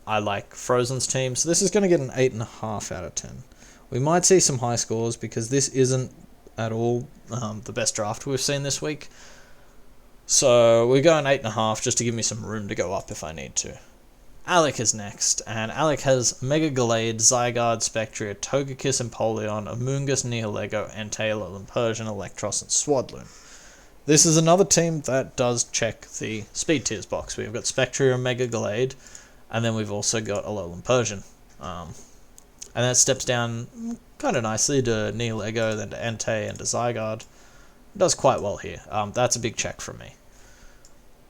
I like Frozen's team, so this is going to get an 8.5 out of 10. We might see some high scores because this isn't at all the best draft we've seen this week. So we're going 8.5 just to give me some room to go up if I need to. Alec is next, and Alec has Mega Gallade, Zygarde, Spectria, Togekiss, Empoleon, Amoonguss, Nihilego, Entei, Alolan Persian, Electros, and Swadloon. This is another team that does check the speed tiers box. We've got Spectria and Mega Gallade, and then we've also got Alolan Persian. And that steps down kind of nicely to Nihilego, then to Entei, and to Zygarde. It does quite well here. That's a big check from me.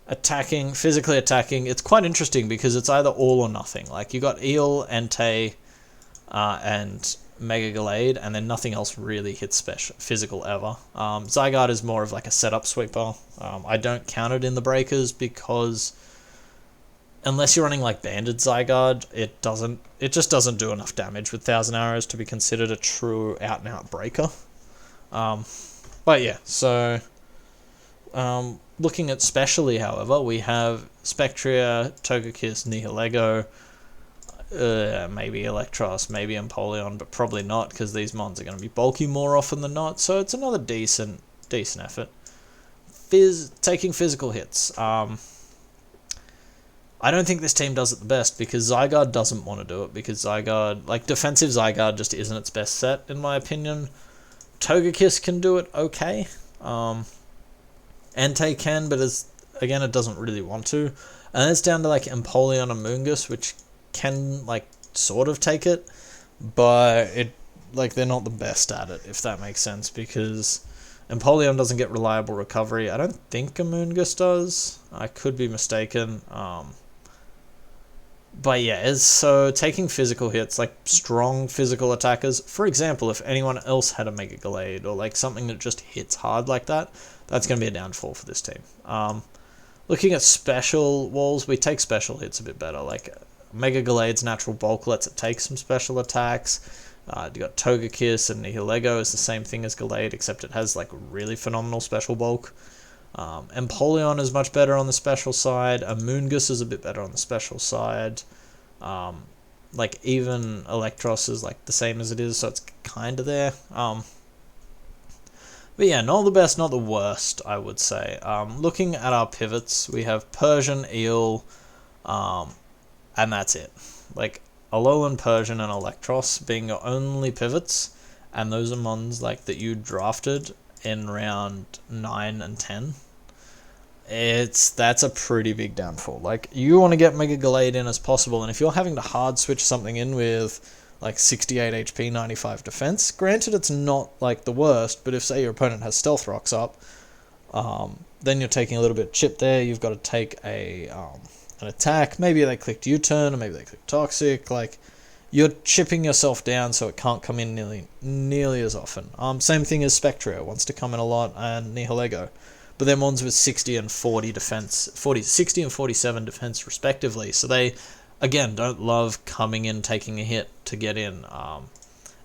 Attacking, physically attacking, it's quite interesting because it's either all or nothing. Like, you got Eel, Entei, and Mega Gallade, and then nothing else really hits special physical ever. Zygarde is more of like a setup sweeper. I don't count it in the breakers because unless you're running like Banded Zygarde, it just doesn't do enough damage with 1000 arrows to be considered a true out and out breaker. But yeah, so looking at specially, however, we have Spectria, Togekiss, Nihilego, maybe Electros, maybe Empoleon, but probably not because these mons are going to be bulky more often than not. So it's another decent effort. Taking physical hits. I don't think this team does it the best because Zygarde doesn't want to do it because Zygarde, like defensive Zygarde, just isn't its best set in my opinion. Togekiss can do it okay. Entei can, but again, it doesn't really want to. And it's down to like Empoleon and Moongus, which can like sort of take it, but they're not the best at it, if that makes sense, because Empoleon doesn't get reliable recovery. I don't think a Moongus does. I could be mistaken. But yeah, so taking physical hits, like strong physical attackers, for example, if anyone else had a Mega Gallade or like something that just hits hard like that, that's going to be a downfall for this team. Looking at special walls, we take special hits a bit better. Like Mega Gallade's natural bulk lets it take some special attacks. You got Togekiss and Nihilego is the same thing as Gallade, except it has like really phenomenal special bulk. Empoleon is much better on the special side. A Moongus is a bit better on the special side. Like even Electros is like the same as it is, so it's kind of there. But yeah, not the best, not the worst, I would say. Looking at our pivots, we have Persian, Eel, and that's it. Like Alolan, Persian, and Electros being your only pivots, and those are mons like that you drafted in round 9 and 10. That's a pretty big downfall. Like, you want to get Mega Gallade in as possible, and if you're having to hard switch something in with like 68 HP, 95 defense, granted it's not like the worst, but if say your opponent has Stealth Rocks up, then you're taking a little bit of chip there. You've got to take an attack. Maybe they clicked U-turn, or maybe they clicked Toxic. Like, you're chipping yourself down so it can't come in nearly as often. Same thing as Spectria wants to come in a lot, and Nihilego. But they're mons with 60 and 40 defense, 60 and 47 defense respectively. So they, again, don't love coming in, taking a hit to get in.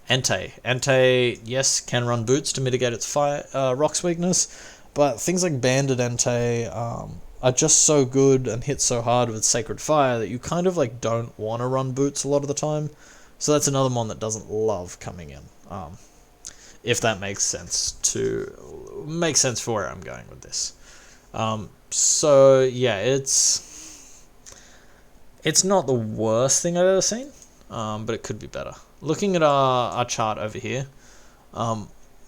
Entei, yes, can run boots to mitigate its rocks weakness, but things like Banded Entei are just so good and hit so hard with Sacred Fire that you kind of like don't want to run boots a lot of the time. So that's another mon that doesn't love coming in. If that makes sense for where I'm going with this. So yeah, it's not the worst thing I've ever seen, but it could be better. Looking at our chart over here,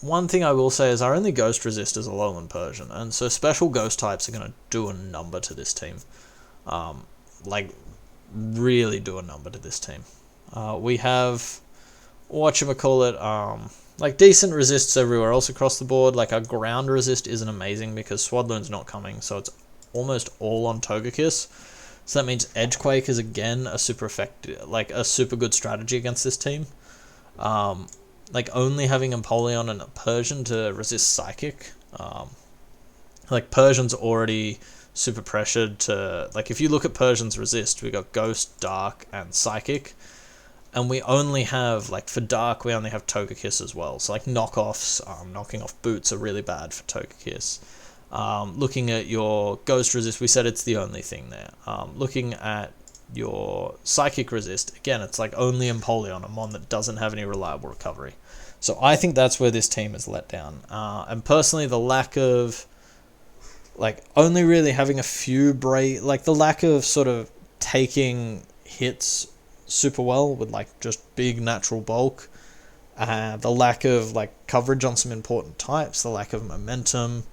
one thing I will say is our only ghost resist is Alolan Persian, and so special ghost types are going to do a number to this team. Like, really do a number to this team. We have, whatchamacallit, like decent resists everywhere else across the board. Like our ground resist isn't amazing because Swadloon's not coming, so it's almost all on Togekiss. So that means Edgequake is again a super effective, like a super good strategy against this team. Like only having Empoleon and a Persian to resist Psychic. Like Persian's already super pressured to, like if you look at Persian's resist, we got Ghost, Dark, and Psychic. And we only have, like, for Dark, we only have Togekiss as well. So, like, knockoffs, knocking off boots are really bad for Togekiss. Looking at your Ghost Resist, we said it's the only thing there. Looking at your Psychic Resist, again, it's, like, only Empoleon, a mon that doesn't have any reliable recovery. So, I think that's where this team is let down. And personally, the lack of, like, only really having a few like, the lack of sort of taking hits super well with like just big natural bulk, the lack of like coverage on some important types, the lack of momentum,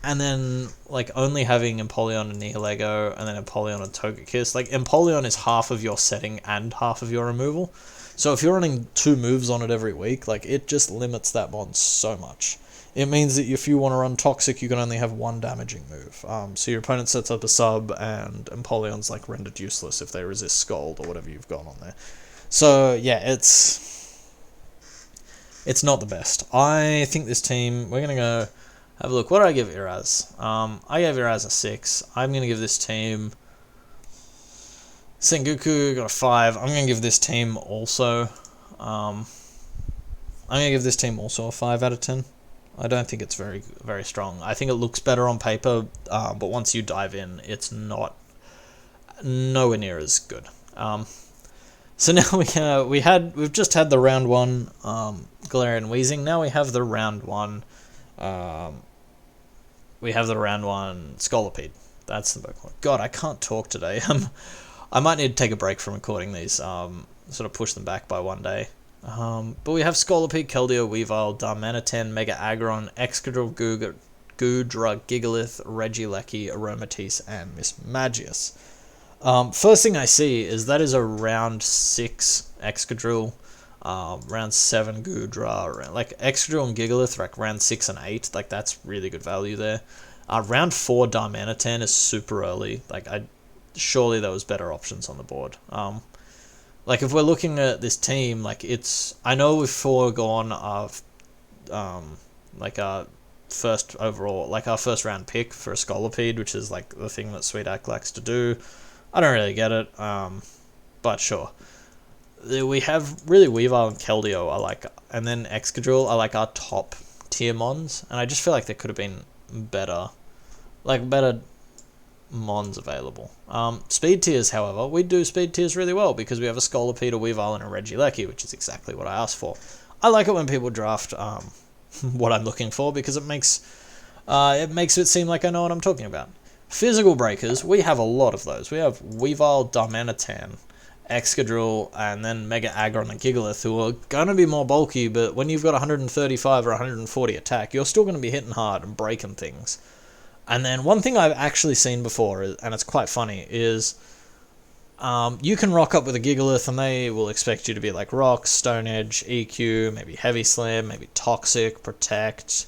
and then like only having Empoleon and Nihilego, and then Empoleon and Togekiss. Like Empoleon is half of your setting and half of your removal. So if you're running 2 moves on it every week, like it just limits that mon so much. It means that if you want to run Toxic, you can only have 1 damaging move. So your opponent sets up a sub, and Empoleon's like rendered useless if they resist Scald or whatever you've got on there. So yeah, it's not the best. I think this team, we're gonna go have a look. What did I give Iraz? I gave Iraz a 6. I'm gonna give this team. Sengoku got a 5. I'm gonna give this team also. I'm gonna give this team also a 5 out of 10. I don't think it's very, very strong. I think it looks better on paper, but once you dive in, it's not nowhere near as good. So now we've just had the round 1 Galarian Weezing. Now we have the round 1. We have the round 1 Scolipede. That's the Pokemon. God, I can't talk today. I might need to take a break from recording these. Sort of push them back by 1 day. But we have Scolipede, Keldeo, Weavile, Darmanitan, Mega Aggron, Excadrill, Goodra, Gigalith, Regieleki, Aromatisse, and Mismagius. First thing I see is that is a round 6 Excadrill, round 7 Goodra, like Excadrill and Gigalith, like round 6 and 8, like that's really good value there. Round 4 Darmanitan is super early, like surely there was better options on the board. Like if we're looking at this team, like I know we've foregone like our first overall, like our first round pick for a Scolipede, which is like the thing that Sweetak likes to do. I don't really get it, but sure. We have really Weavile and Keldeo are like, and then Excadrill are like our top tier mons, and I just feel like there could have been better mons available. Speed tiers, however, we do speed tiers really well because we have a Scolipede, a Weavile, and a Regieleki, which is exactly what I asked for. I like it when people draft what I'm looking for because it makes it seem like I know what I'm talking about. Physical breakers, we have a lot of those. We have Weavile, Darmanitan, Excadrill, and then Mega Aggron and Gigalith, who are going to be more bulky, but when you've got 135 or 140 attack, you're still going to be hitting hard and breaking things. And then one thing I've actually seen before, and it's quite funny, is you can rock up with a Gigalith and they will expect you to be like Rock, Stone Edge, EQ, maybe Heavy Slam, maybe Toxic, Protect,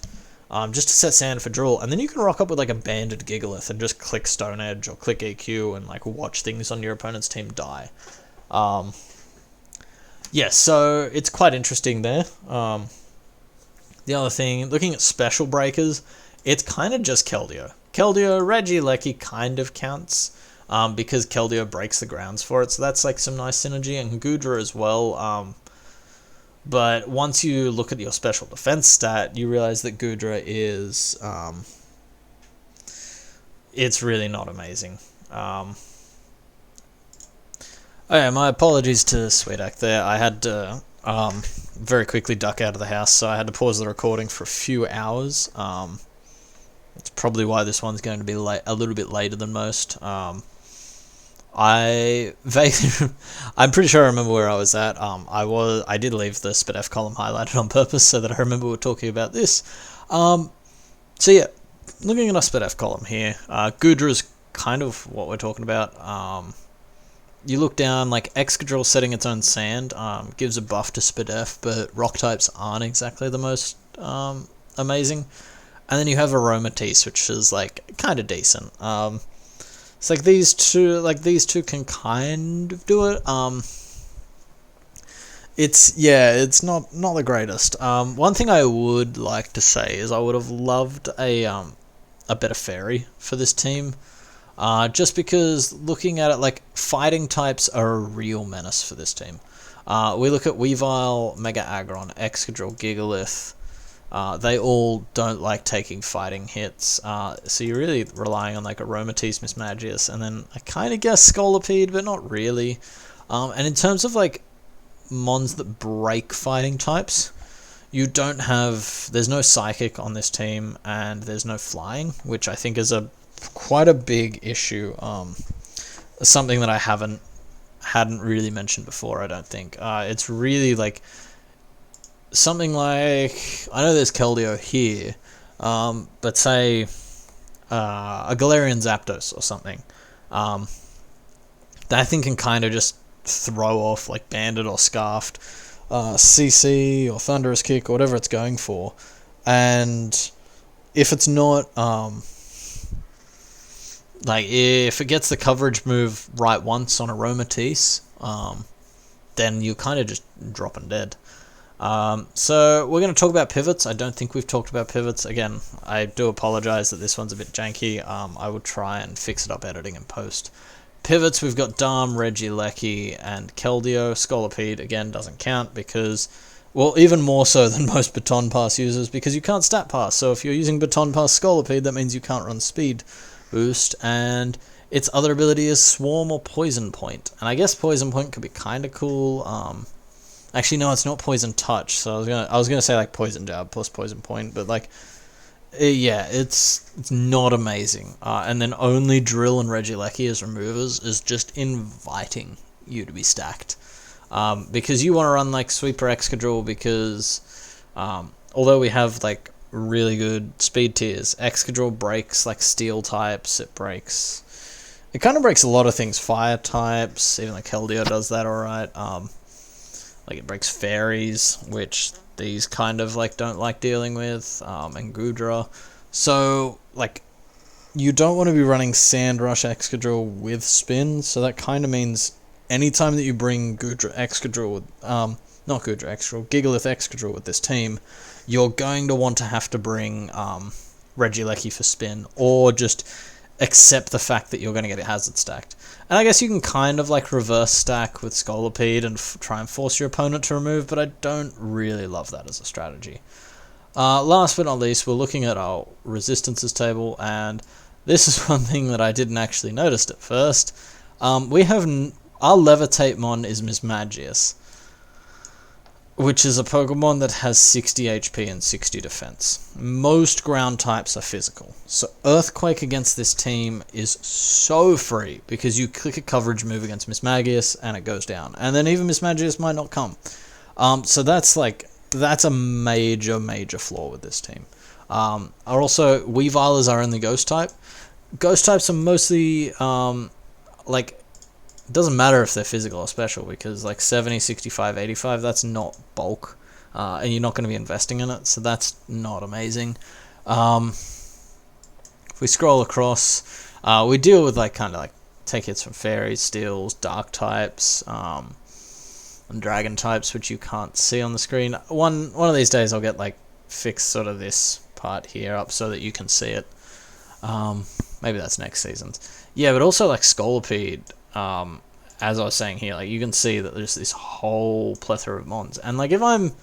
just to set sand for Drool. And then you can rock up with like a banded Gigalith and just click Stone Edge or click EQ and like watch things on your opponent's team die. Yeah, so it's quite interesting there. The other thing, looking at special breakers, it's kind of just Keldeo. Keldeo, Regieleki kind of counts because Keldeo breaks the grounds for it, so that's like some nice synergy, and Goodra as well. But once you look at your special defense stat, you realize that Goodra is it's really not amazing. Okay, my apologies to Sweetak there. I had to very quickly duck out of the house, so I had to pause the recording for a few hours. That's probably why this one's going to be a little bit later than most. I'm pretty sure I remember where I was at. I did leave the SpDef column highlighted on purpose so that I remember we're talking about this. So yeah, looking at our SpDef column here, Goodra is kind of what we're talking about. You look down, like Excadrill setting its own sand gives a buff to SpDef, but rock types aren't exactly the most amazing. And then you have Aromatisse, which is like kind of decent. It's like these two can kind of do it. It's not the greatest. One thing I would like to say is I would have loved a better fairy for this team. Just because looking at it, like fighting types are a real menace for this team. We look at Weavile, Mega Aggron, Excadrill, Gigalith. They all don't like taking fighting hits, so you're really relying on like Aromatisse, Mismagius, and then I kind of guess Scolipede, but not really. And in terms of like mons that break fighting types, there's no Psychic on this team, and there's no Flying, which I think is quite a big issue. Something that I hadn't really mentioned before, I don't think. It's really like something like, I know there's Keldeo here, but say a Galarian Zapdos or something, that I think can kind of just throw off like Bandit or Scarfed, CC or Thunderous Kick or whatever it's going for, and if it's not like if it gets the coverage move right once on Aromatisse, then you kind of just drop and dead. So we're going to talk about pivots. I don't think we've talked about pivots. Again, I do apologize that this one's a bit janky. I will try and fix it up editing and post. Pivots, we've got Darm, Regieleki, and Keldeo. Scolipede, again, doesn't count because, well, even more so than most Baton Pass users, because you can't stat pass. So if you're using Baton Pass Scolipede, that means you can't run Speed Boost, and its other ability is Swarm or Poison Point. And I guess Poison Point could be kind of cool. Actually, no, it's not Poison Touch, so I was gonna say like Poison Jab plus Poison Point, but like, yeah, it's not amazing. And then only Drill and Regieleki as removers is just inviting you to be stacked, because you want to run like Sweeper Excadrill because although we have like really good speed tiers, Excadrill breaks like Steel types. It kind of breaks a lot of things, Fire types. Even like Keldeo does that alright. Like it breaks fairies, which these kind of like don't like dealing with, and Goodra. So like you don't want to be running Sandrush Excadrill with Spin, so that kind of means anytime that you bring Goodra Excadrill with, not Goodra Excadrill, Gigalith Excadrill with this team, you're going to want to have to bring Regieleki for Spin, or just accept the fact that you're going to get it hazard stacked. And I guess you can kind of like reverse stack with Scolipede and try and force your opponent to remove, but I don't really love that as a strategy. Last but not least, we're looking at our resistances table, and this is one thing that I didn't actually notice at first. We have our Levitate-mon is Mismagius, which is a Pokemon that has 60 HP and 60 defense. Most ground types are physical, so Earthquake against this team is so free because you click a coverage move against Mismagius and it goes down, and then even Mismagius might not come. So that's a major flaw with this team. Also, Weavile is our only Ghost type. Ghost types are mostly like, it doesn't matter if they're physical or special, because like 70, 65, 85, that's not bulk, and you're not going to be investing in it, so that's not amazing. If we scroll across, we deal with like kind of like take hits from fairies, steels, dark types, and dragon types, which you can't see on the screen. One of these days I'll get like fix sort of this part here up so that you can see it. Maybe that's next season's. Yeah, but also like Scolipede, as I was saying here, like you can see that there's this whole plethora of mons, and like if I'm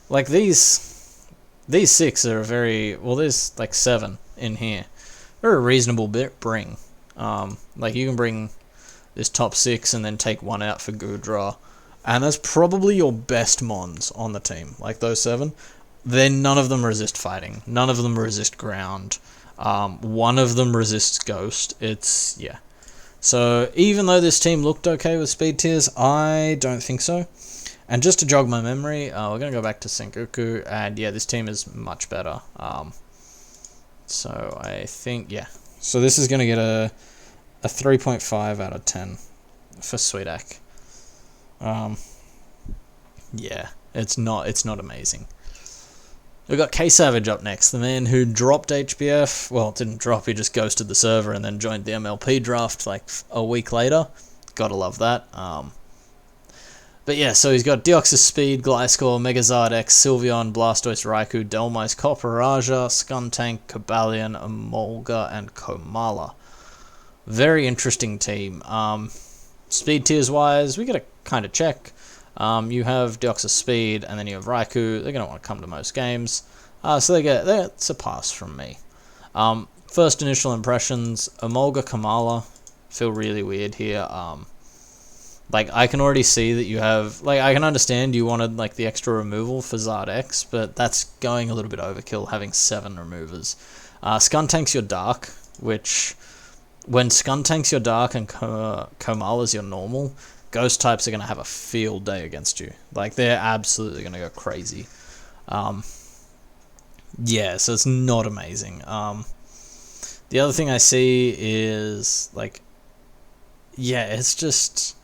like these 6 are a very, well, there's like 7 in here. They're a reasonable bit bring. Like you can bring this top 6 and then take 1 out for Goodra, and that's probably your best mons on the team. Like those 7, then none of them resist fighting, none of them resist ground. One of them resists Ghost. It's, yeah. So even though this team looked okay with speed tiers, I don't think so. And just to jog my memory, we're going to go back to Sengoku, and yeah, this team is much better. So I think, yeah. So this is going to get a 3.5 out of 10 for Sweetak. Yeah, it's not amazing. We've got K-Savage up next, the man who dropped HBF. Well, didn't drop, he just ghosted the server and then joined the MLP draft like a week later. Gotta love that. But yeah, so he's got Deoxys Speed, Gliscor, Megazard X, Sylveon, Blastoise, Raikou, Delmice, Copperajah, Skuntank, Cobalion, Emolga, and Komala. Very interesting team. Speed tiers wise, we gotta kind of check. You have Deoxys Speed, and then you have Raikou. They're going to want to come to most games. So that's a pass from me. First initial impressions, Emolga, Kamala feel really weird here. Like, I can already see that you have, like, I can understand you wanted, like, the extra removal for Zard X, but that's going a little bit overkill, having 7 removers. Skuntank's your Dark, which, when Skuntank's your Dark and Komala's your normal, Ghost types are going to have a field day against you. Like, they're absolutely going to go crazy. Yeah, so it's not amazing. The other thing I see is, like, yeah, it's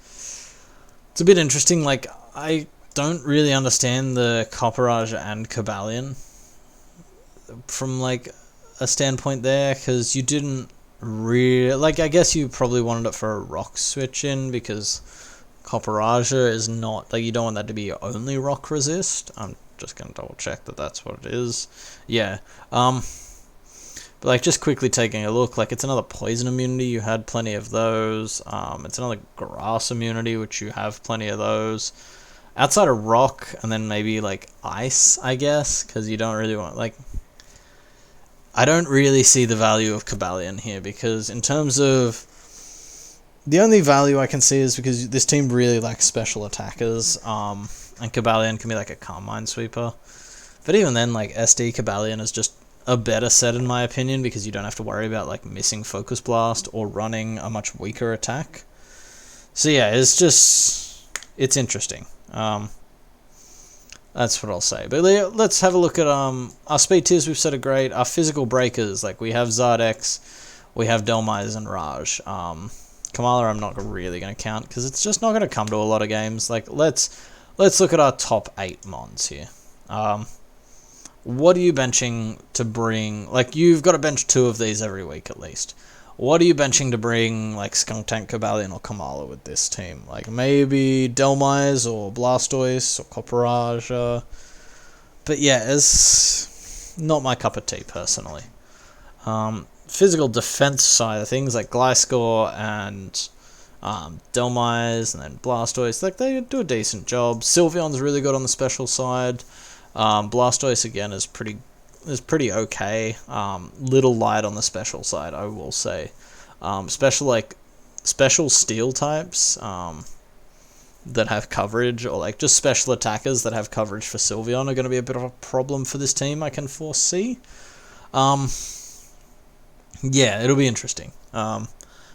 a bit interesting. Like, I don't really understand the Copperage and Cobalion from, like, a standpoint there, because you didn't really, like, I guess you probably wanted it for a rock switch in, because Copperage is not, like, you don't want that to be your only rock resist. I'm just going to double check that that's what it is. Yeah. But, like, just quickly taking a look, like, it's another poison immunity, you had plenty of those. It's another grass immunity, which you have plenty of those. Outside of rock, and then maybe, like, ice, I guess, because you don't really want, like, I don't really see the value of Cobalion here, because in terms of, the only value I can see is because this team really lacks special attackers, and Cobalion can be, like, a Calm Minesweeper. But even then, like, SD Cobalion is just a better set in my opinion, because you don't have to worry about, like, missing Focus Blast or running a much weaker attack. So yeah, it's interesting. That's what I'll say. But let's have a look at our speed tiers. We've said are great. Our physical breakers, like, we have Zardex, we have Delmise and Raj. Kamala I'm not really going to count, because it's just not going to come to a lot of games. Like, let's look at our top 8 mons here. What are you benching to bring? Like, you've got to bench 2 of these every week at least. What are you benching to bring, like, Skunk Tank, Cobalion, or Kamala with this team? Like, maybe Delmise or Blastoise or Copperage. But yeah, it's not my cup of tea, personally. Physical defense side of things, like Gliscor and Delmise and then Blastoise, like, they do a decent job. Sylveon's really good on the special side. Blastoise again is pretty okay. Little light on the special side, I will say. Special steel types that have coverage, or, like, just special attackers that have coverage for Sylveon are going to be a bit of a problem for this team, I can foresee. Yeah, it'll be interesting.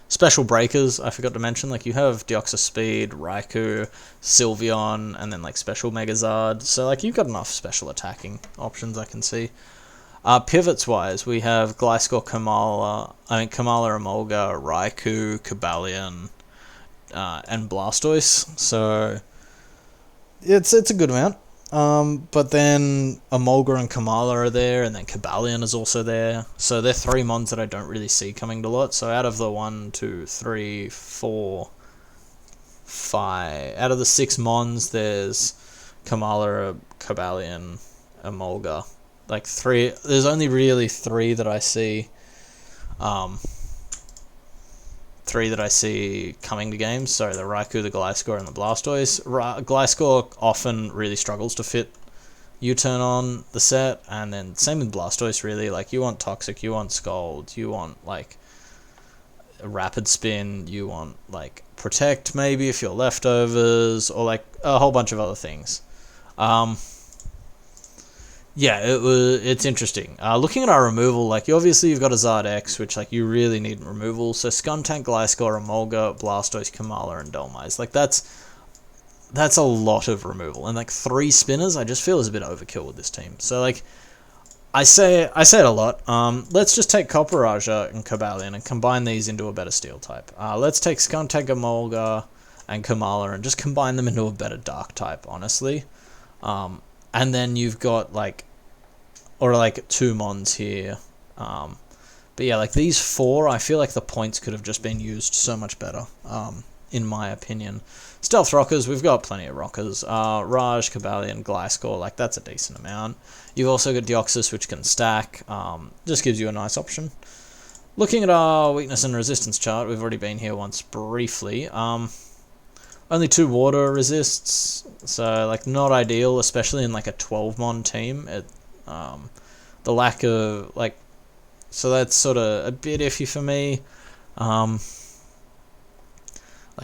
Special breakers, I forgot to mention, like, you have Deoxys Speed, Raikou, Sylveon, and then, like, Special Megazard. So, like, you've got enough special attacking options, I can see. Pivots-wise, we have Gliscor, Kamala, Emolga, Raikou, Cobalion, and Blastoise. So, it's a good amount. But then Emolga and Kamala are there, and then Cobalion is also there. So they're 3 mons that I don't really see coming to a lot. So out of the 1, 2, 3, 4, 5, out of the 6 mons, there's Kamala, Cobalion, Emolga. Like, 3, there's only really 3 that I see, 3 that I see coming to games. Sorry, the Raikou, the Gliscor, and the Blastoise. Gliscor often really struggles to fit U-turn on the set, and then same with Blastoise, really. Like, you want Toxic, you want Scald, you want, like, a Rapid Spin, you want, like, Protect, maybe, if you're leftovers, or, like, a whole bunch of other things. Yeah, it's interesting. Looking at our removal, like, you've got a Zardex, which, like, you really need removal. So Skuntank, Gliscor, Emolga, Blastoise, Kamala, and Delmise. Like, that's a lot of removal. And, like, 3 spinners, I just feel is a bit overkill with this team. So, like, I say it a lot. Let's just take Copperage and Cobalion and combine these into a better steel type. Let's take Skuntank, Emolga, and Kamala and just combine them into a better dark type, honestly. And then you've got, like, 2 mons here. But yeah, like, these 4, I feel like the points could have just been used so much better, in my opinion. Stealth Rockers, we've got plenty of Rockers. Raj, Cobalion, Gliscor, like, that's a decent amount. You've also got Deoxys, which can stack. Just gives you a nice option. Looking at our weakness and resistance chart, we've already been here once briefly. Only 2 water resists, so, like, not ideal, especially in, like, a 12-mon team. The lack of, like, so that's sort of a bit iffy for me. Like,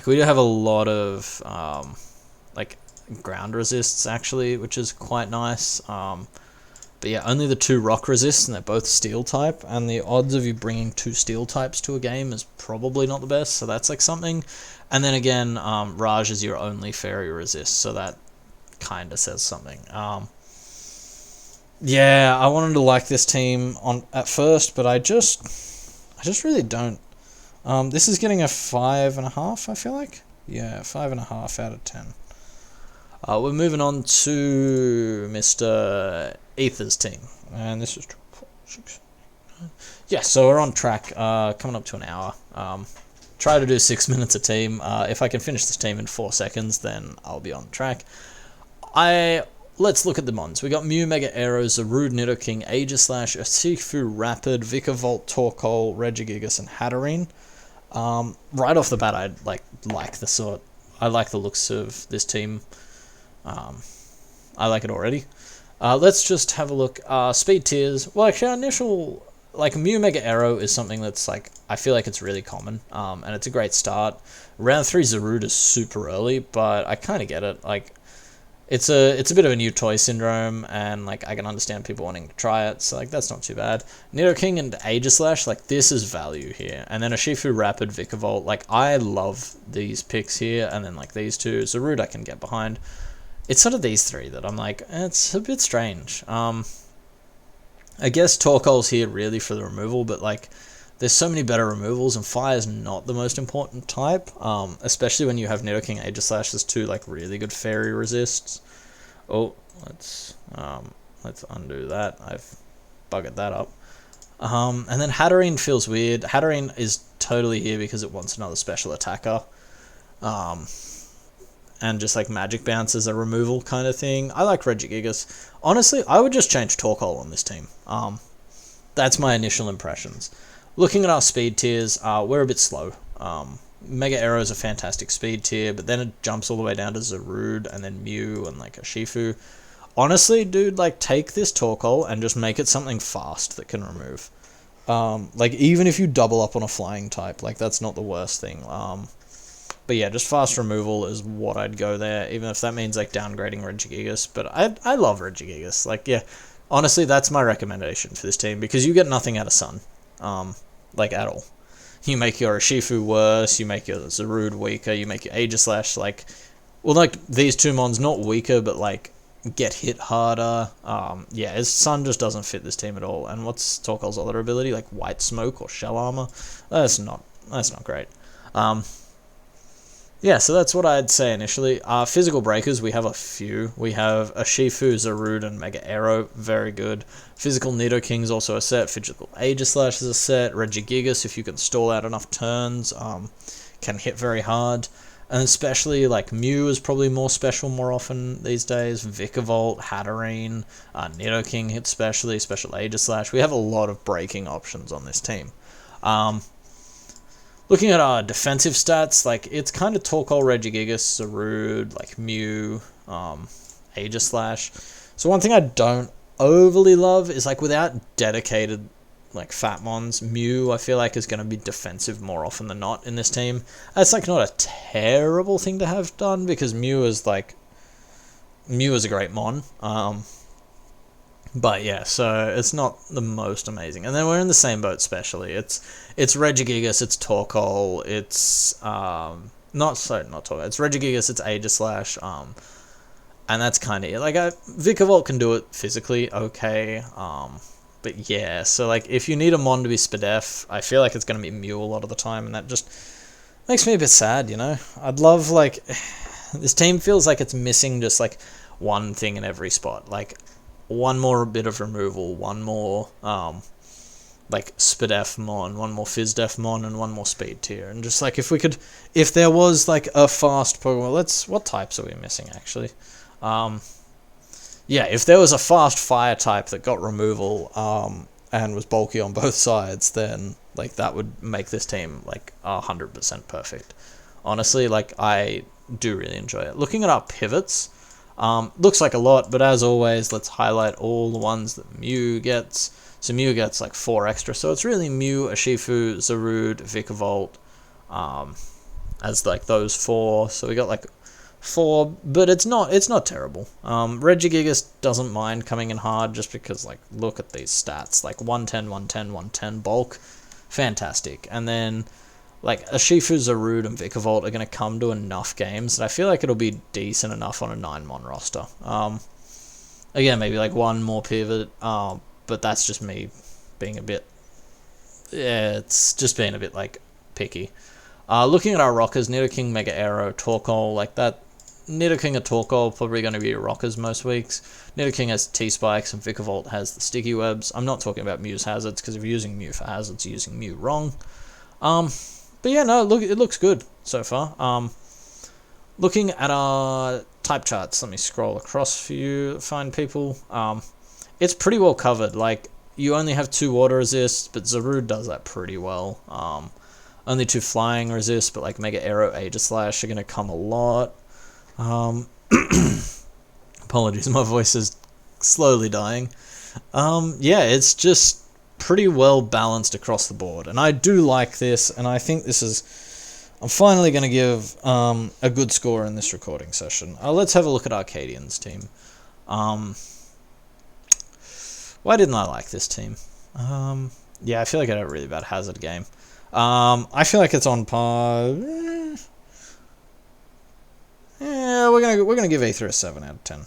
we do have a lot of, like, ground resists, actually, which is quite nice. But yeah, only the 2 rock resists, and they're both steel type, and the odds of you bringing 2 steel types to a game is probably not the best, so that's, like, something. And then again, Raj is your only fairy resist, so that kind of says something. Yeah, I wanted to like this team at first, but I I just really don't. This is getting a 5.5, I feel like. Yeah, 5.5 out of 10. We're moving on to Mr. Ether's team. And this is 4, 6, 9. Yeah, so we're on track, coming up to an hour. Try to do 6 minutes a team. If I can finish this team in 4 seconds, then I'll be on track. Let's look at the mons. We got Mew, Mega Aero, Zarude, Nidoking, Aegislash, Urshifu, Rapid, Vikavolt, Torkoal, Regigigas, and Hatterene. Right off the bat, I like the looks of this team. I like it already. Let's just have a look. Speed tiers. Well, actually, our initial Mew Mega Aero is something that's I feel like it's really common. And it's a great start. Round 3 Zarude is super early, but I kind of get it. It's a bit of a new toy syndrome, and I can understand people wanting to try it, so that's not too bad. Nidoking and Aegislash, this is value here. And then Urshifu, Rapid, Vikavolt, I love these picks here, and then these two. Zarude I can get behind. It's sort of these three that I'm it's a bit strange. I guess Torkoal's here really for the removal, but there's so many better removals, and Fire's not the most important type, especially when you have Nidoking, Aegislash as two really good fairy resists. Oh, let's undo that. I've buggered that up. And then Hatterene feels weird. Hatterene is totally here because it wants another special attacker. And just magic bounce as a removal kind of thing. I like Regigigas. Honestly, I would just change Torkoal on this team. That's my initial impressions. Looking at our speed tiers, we're a bit slow. Mega Aero is a fantastic speed tier, but then it jumps all the way down to Zarude, and then Mew, and Urshifu. Honestly, dude, take this Torkoal and just make it something fast that can remove. Even if you double up on a flying type, that's not the worst thing. But yeah, just fast removal is what I'd go there, even if that means downgrading Regigigas. But I love Regigigas. Yeah, honestly, that's my recommendation for this team, because you get nothing out of Sun. At all. You make your Urshifu worse, you make your Zarude weaker, you make your Aegislash, these two mons not weaker, but, get hit harder. Yeah, his Sun just doesn't fit this team at all. And what's Torkoal's other ability? White Smoke or Shell Armor? That's not great. Yeah, so that's what I'd say initially. Physical breakers, we have a few. We have Urshifu, Zarude, and Mega Aero, very good. Physical Nidoking's also a set. Physical Aegislash is a set. Regigigas, if you can stall out enough turns, can hit very hard. And especially, Mew is probably more special more often these days. Vikavolt, Hatterene, Nidoking hit special Aegislash. We have a lot of breaking options on this team. Looking at our defensive stats, it's kind of Torkoal, Regigigas, Zarude, Mew, Aegislash. So one thing I don't overly love is, without dedicated, fat mons, Mew, I feel is going to be defensive more often than not in this team. That's, not a terrible thing to have done, because Mew is, Mew is a great mon. But yeah, so it's not the most amazing. And then we're in the same boat specially. It's Regigigas, it's Torkoal, it's not Torkoal, it's Regigigas, it's Aegislash, and that's kind of it. Vikavolt can do it physically, okay, but yeah, so if you need a mon to be Spadef, I feel it's going to be Mew a lot of the time, and that just makes me a bit sad, I'd love, this team feels it's missing just, one thing in every spot, one more bit of removal, one more Spadef mon, one more Fizdef mon, and one more speed tier. And just if there was a fast Pokemon, what types are we missing actually? Yeah, if there was a fast fire type that got removal and was bulky on both sides, then that would make this team 100% perfect. Honestly, I do really enjoy it. Looking at our pivots, looks like a lot, but as always, let's highlight all the ones that Mew gets. So Mew gets 4 extra, so it's really Mew, Urshifu, Zarude, Vikavolt, as those 4. So we got 4, but it's not terrible. Regigigas doesn't mind coming in hard just because look at these stats, 110, 110, 110 bulk, fantastic. And then Urshifu, Zarude, and Vikavolt are going to come to enough games that I feel it'll be decent enough on a 9-mon roster. Again, maybe one more pivot, but that's just me being a bit yeah, it's just being a bit like picky. Looking at our rockers, Nidoking, Mega Arrow, Torkoal, like that. Nidoking or Torkoal probably going to be your rockers most weeks. Nidoking has T-Spikes and Vikavolt has the Sticky Webs. I'm not talking about Mew's hazards because if you're using Mew for hazards, you're using Mew wrong. But yeah, no, look, it looks good so far. Looking at our type charts, let me scroll across for you, find people. It's pretty well covered. Like, you only have 2 water resists, but Zarude does that pretty well. Only 2 flying resists, but like Mega Arrow, Aegislash are going to come a lot. Apologies, my voice is slowly dying. Yeah, it's just pretty well balanced across the board, and I do like this, and I think this is... I'm finally going to give a good score in this recording session. Let's have a look at Arcadian's team. Why didn't I like this team? Yeah, I feel like I had a really bad hazard game. I feel like it's on par. Yeah, we're gonna give Aether a 7 out of 10,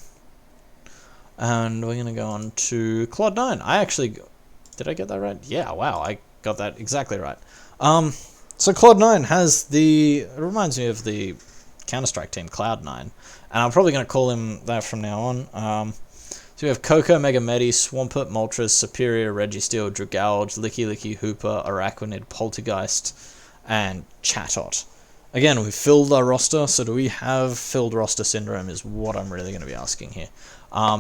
and we're gonna go on to Cloud9. Did I get that right? Yeah, wow, I got that exactly right. So Cloud9 has it reminds me of the Counter-Strike team, Cloud9, and I'm probably gonna call him that from now on. So we have Coco, Megamedi, Swampert, Moltres, Superior, Registeel, Dragalge, Licky, Hooper, Araquanid, Poltergeist, and Chatot. Again, we've filled our roster, so do we have filled roster syndrome is what I'm really going to be asking here.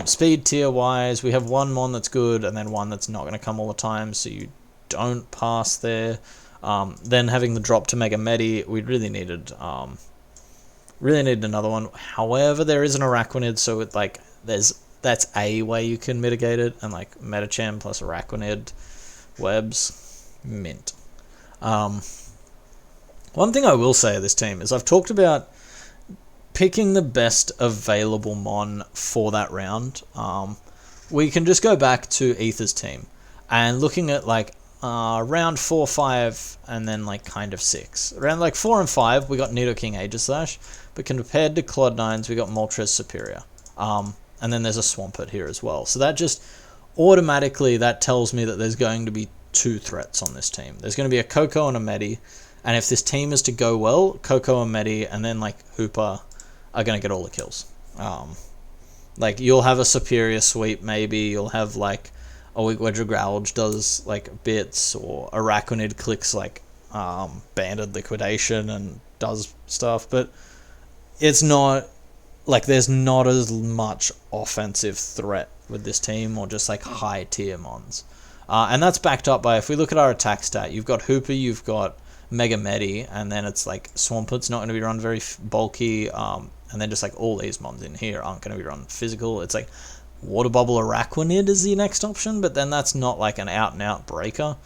Speed tier-wise, we have 1 Mon that's good, and then 1 that's not going to come all the time, so you don't pass there. Then having the drop to Megamedi, we really needed another one. However, there is an Araquanid, so it, like, that's a way you can mitigate it, and like Metacham plus Araquanid, Webs, mint. One thing I will say of this team is I've talked about picking the best available Mon for that round. We can just go back to Aether's team and looking at like round 4, 5, and then like kind of 6. Around like 4 and 5, we got Nidoking, Aegislash, but compared to Cloud9's, we got Moltres, Superior. And then there's a Swampert here as well. So that just automatically, that tells me that there's going to be 2 threats on this team. There's going to be a Coco and a Medi. And if this team is to go well, Coco and Medi and then like Hooper are going to get all the kills. Like you'll have a Superior sweep maybe. You'll have like a week where Dragalge does like bits, or Araquanid clicks like Banded Liquidation and does stuff. But it's not... like, there's not as much offensive threat with this team, or just, like, high-tier Mons. And that's backed up by, if we look at our attack stat, you've got Hooper, you've got Megamedi, and then it's, like, Swampert's not going to be run very bulky, and then just, like, all these Mons in here aren't going to be run physical. It's, like, Water Bubble Araquanid is the next option, but then that's not, like, an out-and-out breaker.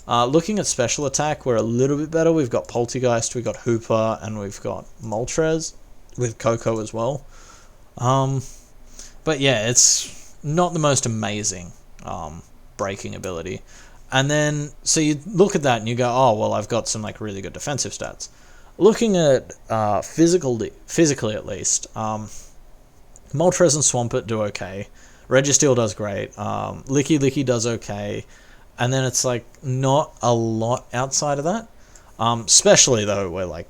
Looking at special attack, we're a little bit better. We've got Poltergeist, we've got Hooper, and we've got Moltres, with Coco as well. But yeah, it's not the most amazing breaking ability. And then, so you look at that and you go, oh, well, I've got some like really good defensive stats. Looking at physically at least, Moltres and Swampert do okay. Registeel does great. Licky does okay. And then it's like not a lot outside of that. Especially though, we're like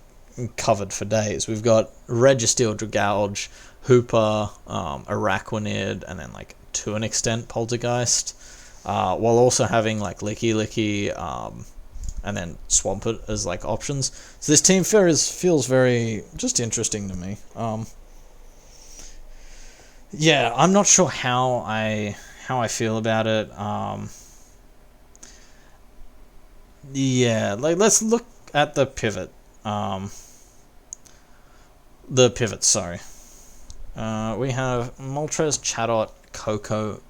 covered for days. We've got Registeel, Dragalge, Hooper, Araquanid, and then like to an extent Poltergeist, while also having like Licky, and then Swampert as like options. So this team feels very just interesting to me. Yeah, I'm not sure how I feel about it. Yeah, like let's look at the pivot. The pivots, sorry. We have Moltres, Chatot, Coco,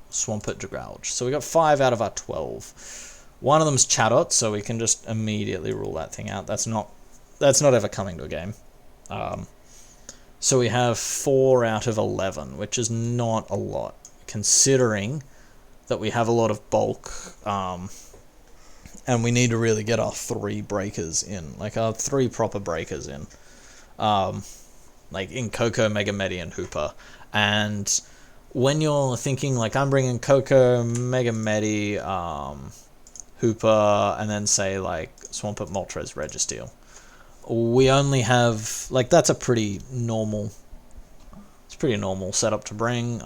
Swampert, Dragalge. So we got 5 out of our 12. One of them's Chatot, so we can just immediately rule that thing out. That's not ever coming to a game. So we have 4 out of 11, which is not a lot, considering that we have a lot of bulk, and we need to really get our 3 breakers in, like our 3 proper breakers in. Like in Coco, Megamedi, and Hooper. And when you're thinking, like, I'm bringing Coco, Megamedi, Hooper, and then say like Swampert, Moltres, Registeel. We only have like that's a pretty normal. It's pretty normal setup to bring.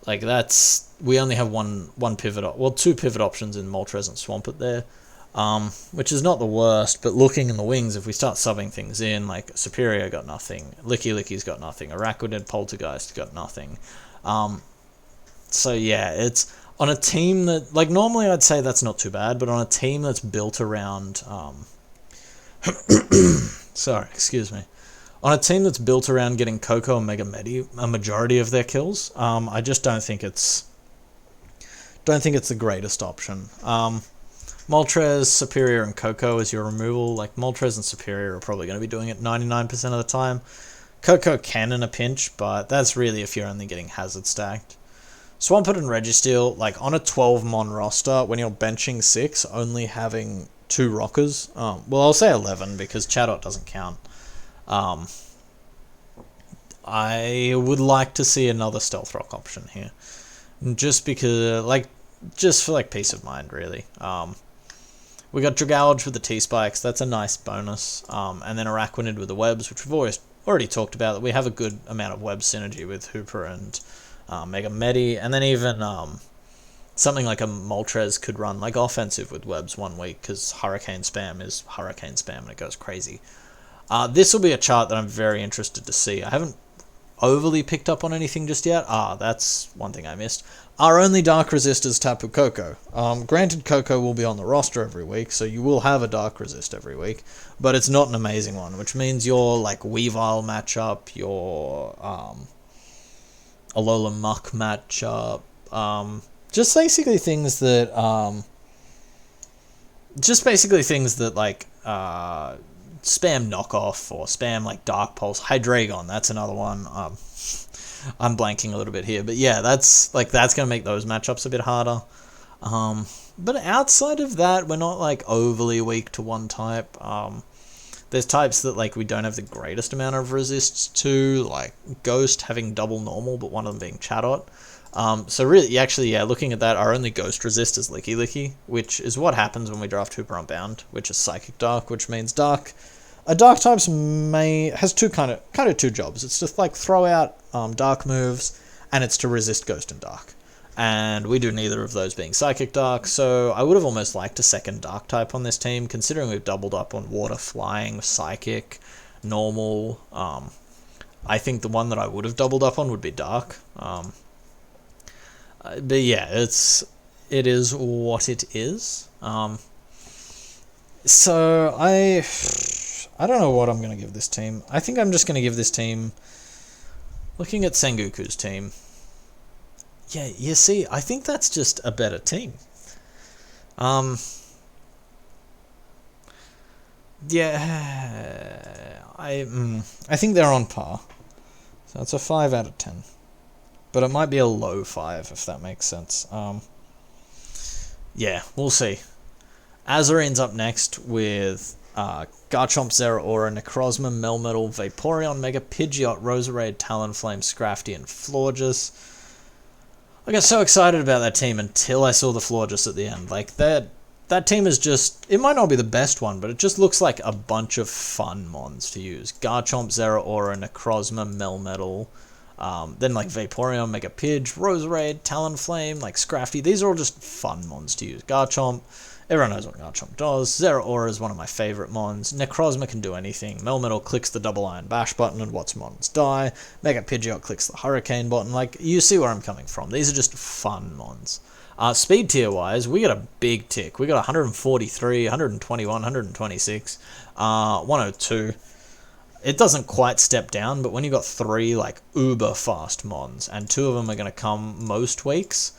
Like that's we only have one pivot, well, two pivot options in Moltres and Swampert there, which is not the worst. But looking in the wings, if we start subbing things in, like Superior got nothing, Licky Licky's got nothing, Araquanid, Poltergeist got nothing. So yeah, it's on a team that, like, normally I'd say that's not too bad, but on a team that's built around, sorry, excuse me. On a team that's built around getting Coco and Mega Medi a majority of their kills, I just don't think it's the greatest option. Moltres, Superior, and Coco as your removal. Like, Moltres and Superior are probably going to be doing it 99% of the time. Coco can in a pinch, but that's really if you're only getting Hazard stacked. Swampert and Registeel, like, on a 12-mon roster, when you're benching 6, only having 2 rockers, well, I'll say 11 because Chatot doesn't count. I would like to see another Stealth Rock option here. Just because, like, just for, like, peace of mind, really. We got Dragouge with the T-Spikes, that's a nice bonus. And then Araquanid with the Webs, which we've already talked about, that we have a good amount of web synergy with Hooper and Mega Medi, and then even something like a Moltres could run like offensive with webs 1 week because Hurricane Spam is Hurricane Spam and it goes crazy. This will be a chart that I'm very interested to see. I haven't overly picked up on anything just yet. That's one thing I missed. Our only Dark Resist is Tapu Koko. Granted, Koko will be on the roster every week, so you will have a Dark Resist every week, but it's not an amazing one, which means your like Weavile matchup, your Alola Muck matchup, just basically things that like spam knockoff or spam like Dark Pulse. Hydreigon, that's another one. I'm blanking a little bit here, but yeah, that's gonna make those matchups a bit harder. But outside of that, we're not like overly weak to one type. There's types that like we don't have the greatest amount of resists to, like Ghost having double normal, but one of them being Chatot. So really, actually, yeah, looking at that, our only Ghost resist is Licky Licky, which is what happens when we draft Hooper Unbound, which is Psychic Dark, which means Dark. A Dark types has two kind of two jobs. It's to like throw out Dark moves, and it's to resist Ghost and Dark. And we do neither of those being Psychic Dark, so I would have almost liked a second Dark type on this team, considering we've doubled up on Water, Flying, Psychic, Normal. I think the one that I would have doubled up on would be Dark. But yeah, it is what it is. So I don't know what I'm going to give this team. I think I'm just going to give this team, looking at Sengoku's team, yeah, you see, I think that's just a better team. Yeah, I think they're on par. So it's a 5 out of 10. But it might be a low 5, if that makes sense. Yeah, we'll see. Azurine's up next with Garchomp, Zeraora, Necrozma, Melmetal, Vaporeon, Mega Pidgeot, Roserade, Talonflame, Scrafty, and Florges. I got so excited about that team until I saw the Florges at the end. Like, that team is just... It might not be the best one, but it just looks like a bunch of fun mons to use. Garchomp, Zeraora, Necrozma, Melmetal... then like Vaporeon, Mega Pidge, Roserade, Talonflame, like Scrafty. These are all just fun mons to use. Garchomp, everyone knows what Garchomp does. Zeraora is one of my favourite mons. Necrozma can do anything. Melmetal clicks the double iron bash button and watch mons die. Mega Pidgeot clicks the hurricane button. Like, you see where I'm coming from. These are just fun mons. Speed tier wise, we got a big tick. We got 143, 121, 126, 102. It doesn't quite step down, but when you got 3 like uber fast mons, and 2 of them are going to come most weeks,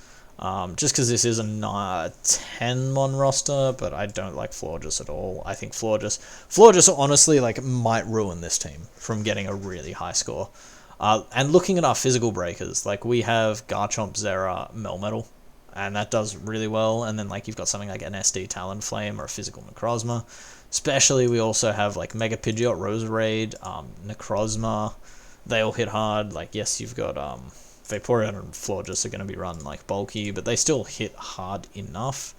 just because this is a 10-mon roster, but I don't like Florges at all. I think Florges honestly like might ruin this team from getting a really high score. And looking at our physical breakers, like we have Garchomp, Zera, Melmetal, and that does really well. And then like you've got something like an SD Talonflame or a physical Necrozma. Especially, we also have like Mega Pidgeot, Roserade, Necrozma. They all hit hard. Like, yes, you've got Vaporeon and Florges are going to be run like bulky, but they still hit hard enough.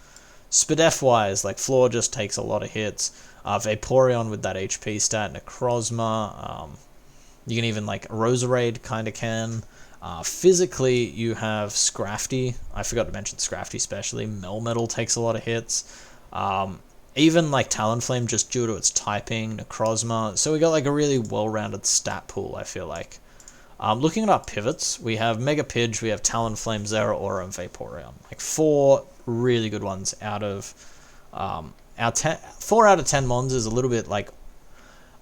SpDef-wise, like Florges takes a lot of hits. Vaporeon with that HP stat, Necrozma. You can even like Roserade kind of can. Physically, you have Scrafty. I forgot to mention Scrafty especially. Melmetal takes a lot of hits. Even like Talonflame just due to its typing, Necrozma. So we got like a really well-rounded stat pool, I feel like. Looking at our pivots, we have Mega Pidge, we have Talonflame, Zeraora, and Vaporeon. Like 4 really good ones out of our 4 out of 10 mons is a little bit like,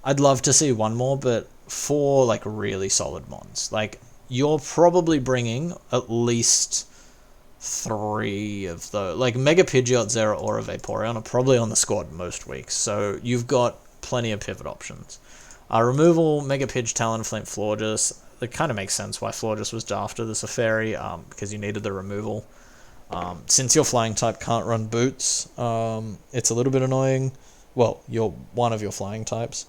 I'd love to see one more, but 4 like really solid mons. Like you're probably bringing at least 3 of those. Like Mega Pidgeot, Zeraora, Vaporeon are probably on the squad most weeks, so you've got plenty of pivot options. Removal, Mega Pidge, Talonflame, Florges. It kind of makes sense why Florges was after the Safari, because you needed the removal. Since your flying type can't run boots, it's a little bit annoying. Well, you're one of your flying types.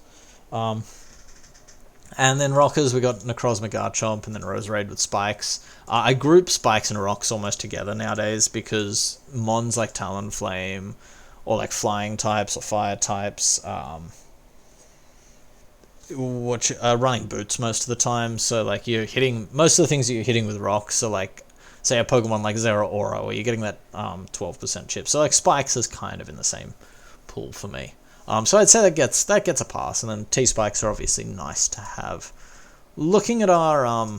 And then Rockers, we got Necrozma, Garchomp, and then Roserade with Spikes. I group Spikes and Rocks almost together nowadays because mons like Talonflame, or like flying types or fire types, running boots most of the time, so like you're hitting most of the things that you're hitting with rocks. So like say a Pokemon like Zeraora, where you're getting that 12% chip. So like Spikes is kind of in the same pool for me. So I'd say that gets a pass, and then T-Spikes are obviously nice to have. Looking at our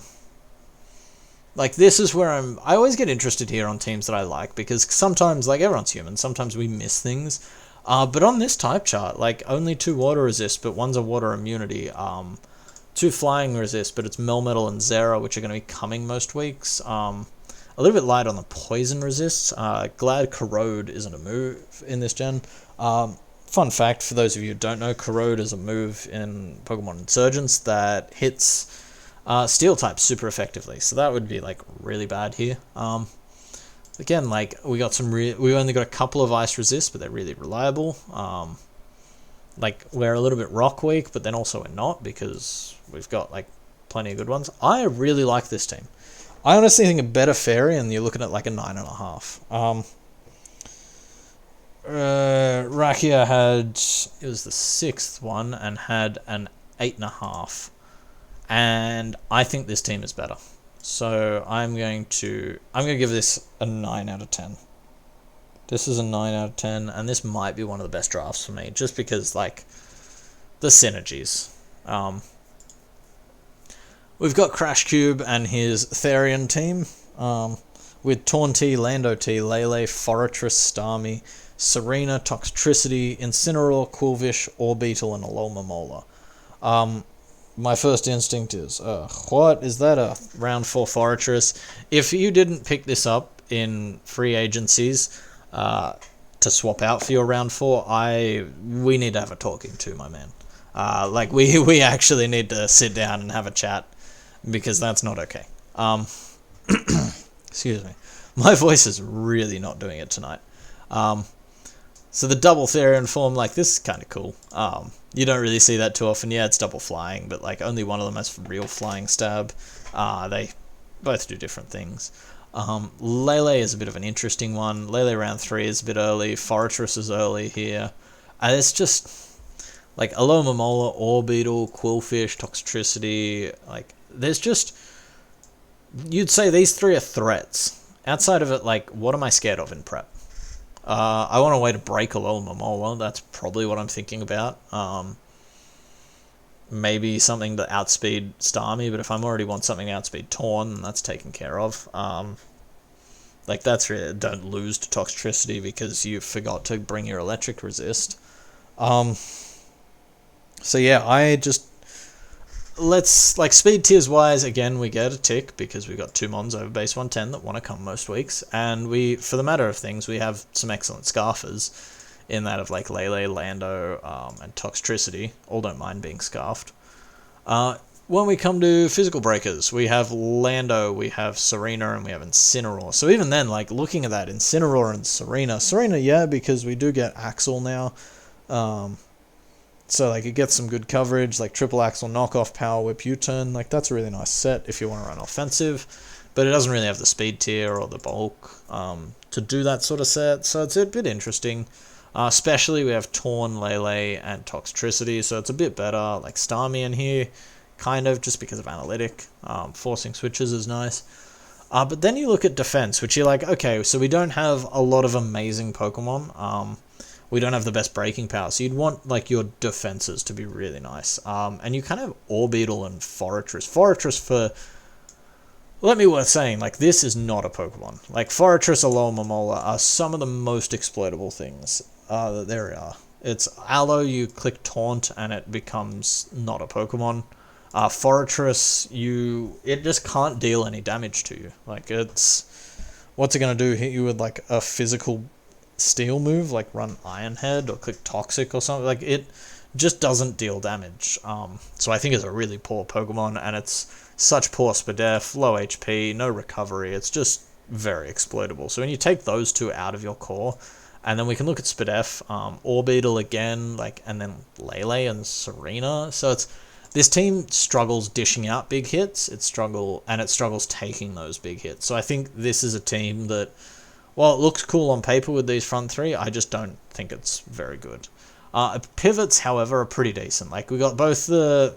like this is where I always get interested here on teams that I like, because sometimes, like everyone's human, sometimes we miss things. But on this type chart, like only 2 water resist, but one's a water immunity. 2 flying resist, but it's Melmetal and Zera, which are going to be coming most weeks. A little bit light on the poison resists. Glad Corrode isn't a move in this gen. Fun fact, for those of you who don't know, Corrode is a move in Pokemon Insurgence that hits Steel types super effectively. So that would be like really bad here. Again, like we only got a couple of ice resists, but they're really reliable. Like we're a little bit rock weak, but then also we're not, because we've got like plenty of good ones. I really like this team. I honestly think a better fairy, and you're looking at like a 9.5. Rakia it was the 6th one and had an 8.5, and I think this team is better. So I'm going to give this a 9 out of 10. This is a 9 out of 10, and this might be one of the best drafts for me, just because like the synergies. We've got Crash Cube and his Therian team, with Taunty, Lando T, Lele, Forretress, Starmie, Serena, Toxtricity, Incineroar, Quillfish, Orbeetle, and Alomomola. My first instinct is, what is that, a round 4 Forretress? If you didn't pick this up in free agencies to swap out for your round 4, we need to have a talking to, my man. Like we actually need to sit down and have a chat, because that's not okay. Excuse me. My voice is really not doing it tonight. So the double Therian form, like, this is kind of cool. You don't really see that too often. Yeah, it's double flying, but like only one of them has real flying stab. They both do different things. Lele is a bit of an interesting one. Lele round 3 is a bit early. Forretress is early here. It's just like Alomomola, Orbeetle, Quillfish, Toxtricity. Like, there's just, you'd say these 3 are threats. Outside of it, like, what am I scared of in prep? I want a way to break Alomomola. That's probably what I'm thinking about. Maybe something to outspeed Starmie, but if I already want something to outspeed Torn, then that's taken care of. Like, that's really, don't lose to Toxtricity because you forgot to bring your electric resist. So yeah, let's, like, speed tiers wise, again, we get a tick because we got 2 mons over base 110 that want to come most weeks, and for the matter of things, we have some excellent scarfers in that of like Lele, Lando, and Toxtricity. All don't mind being scarfed. When we come to physical breakers, we have Lando, we have Serena, and we have Incineroar. So even then, like, looking at that, Incineroar and Serena, yeah, because we do get Axel now. So, like, it gets some good coverage, like Triple Axel, Knockoff, Power Whip, U-Turn. Like, that's a really nice set if you want to run offensive. but it doesn't really have the speed tier or the bulk to do that sort of set, so it's a bit interesting. Especially we have Torn, Lele, and Toxtricity, so it's a bit better. Like Starmie in here, kind of, just because of analytic. Forcing switches is nice. But then you look at defense, which you're like, okay, so we don't have a lot of amazing Pokemon. We don't have the best breaking power, so you'd want like your defenses to be really nice. And you kind of have Orbeetle and Forretress. Forretress for... Let me worth saying, like, this is not a Pokemon. Like, Forretress, Alomomola are some of the most exploitable things that there are. It's Aloe, you click Taunt, and it becomes not a Pokemon. Forretress, it just can't deal any damage to you. Like, what's it gonna do? Hit you with, like, a physical steel move, like run Iron Head, or click Toxic or something? Like, it just doesn't deal damage. So I think it's a really poor Pokemon, and it's such poor Spadef, low HP, no recovery. It's just very exploitable. So when you take those two out of your core, and then we can look at Spadef, Orbeetle again, like, and then Lele and Serena. So this team struggles dishing out big hits. It struggles taking those big hits. So I think this is a team that, while it looks cool on paper with these front three, I just don't think it's very good. Pivots, however, are pretty decent. Like, we got both the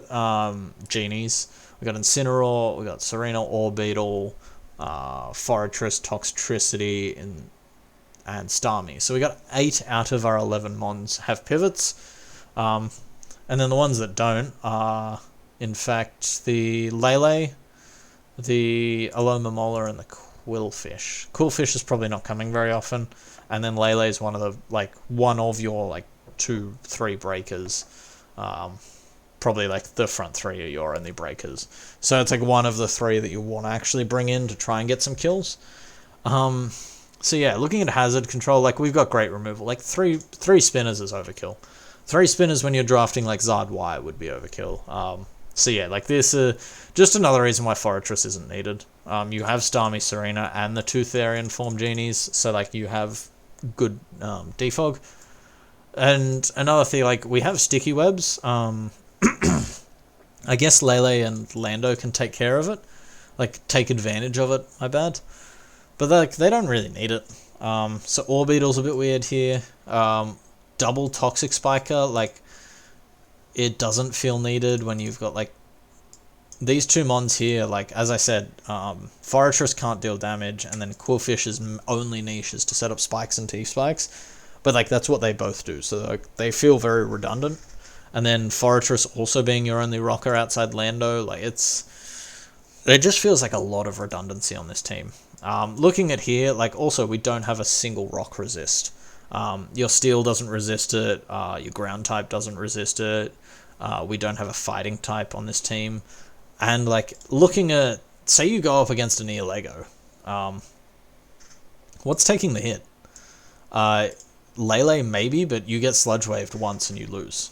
Genies. We got Incineroar, we got Serena, Orbeetle, Forretress, Toxtricity, and Starmie. So we got 8 out of our 11 Mons have pivots. And then the ones that don't are, in fact, the Lele, the Alomomola, and the Quillfish. Quillfish is probably not coming very often. And then Lele is one of your 2-3 breakers. Probably like the front 3 are your only breakers. So it's like one of the 3 that you want to actually bring in to try and get some kills. So yeah, looking at hazard control, like, we've got great removal. Like, three spinners is overkill. 3 spinners when you're drafting like Zard Y would be overkill. So yeah, like, this just another reason why Forretress isn't needed. You have Starmie, Serena, and the 2 Therian form Genies, so like, you have good defog. And another thing, like, we have sticky webs. I guess Lele and Lando can take care of it, like, take advantage of it, my bad. But like, they don't really need it. So Orbeetle's a bit weird here. Double Toxic Spiker, like, it doesn't feel needed when you've got like these 2 Mons here. Like, as I said, Forretress can't deal damage, and then Quillfish's only niche is to set up spikes and T-spikes. But like, that's what they both do, so like, they feel very redundant. And then Forretress also being your only rocker outside Lando, like, it just feels like a lot of redundancy on this team. Looking at here, like, also we don't have a single rock resist. Your steel doesn't resist it, your ground type doesn't resist it, we don't have a fighting type on this team. And like, looking at, say you go up against an Eolego, what's taking the hit? Lele maybe, but you get sludge waved once and you lose.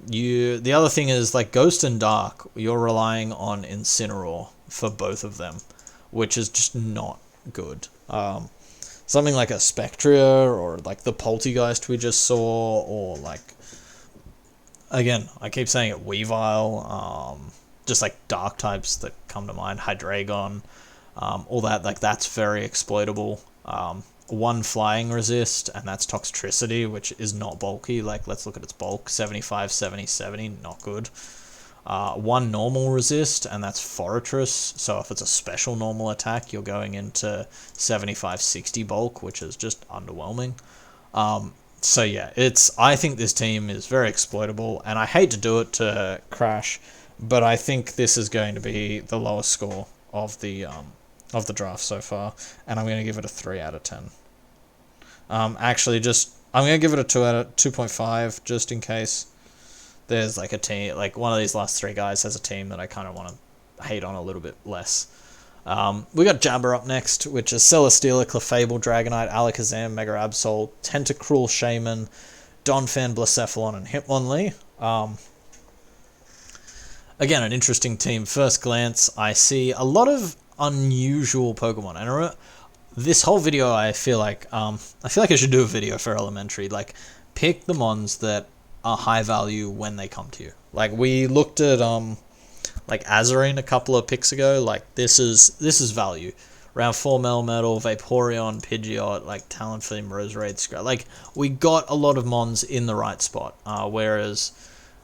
The other thing is, like, Ghost and Dark, you're relying on Incineroar for both of them, which is just not good. Something like a Spectria, or like the Poltegeist we just saw, or like, again, I keep saying it, Weavile, just like dark types that come to mind, Hydreigon, all that, like, that's very exploitable. 1 flying resist, and that's Toxtricity, which is not bulky. Like, let's look at its bulk. 75, 70, 70, not good. 1 normal resist, and that's Forretress. So if it's a special normal attack, you're going into 75, 60 bulk, which is just underwhelming. So yeah, I think this team is very exploitable, and I hate to do it to Crash, but I think this is going to be the lowest score of the draft so far, and I'm going to give it a 3 out of 10. Actually, I'm going to give it a 2.5, just in case there's like a team, like one of these last 3 guys has a team that I kind of want to hate on a little bit less. We got Jabber up next, which is Celesteela, Clefable, Dragonite, Alakazam, Mega Absol, Tentacruel, Shaman, Donphan, Blacephalon, and Hitmonlee. Again, an interesting team. First glance, I see a lot of unusual Pokemon, and this whole video, I feel like I should do a video for Elementary. Like, pick the Mons that are high value when they come to you. Like, we looked at like Azarine a couple of picks ago, like this is value. Round 4 Melmetal, Vaporeon, Pidgeot, like Talonflame, Roserade, like we got a lot of mons in the right spot. Whereas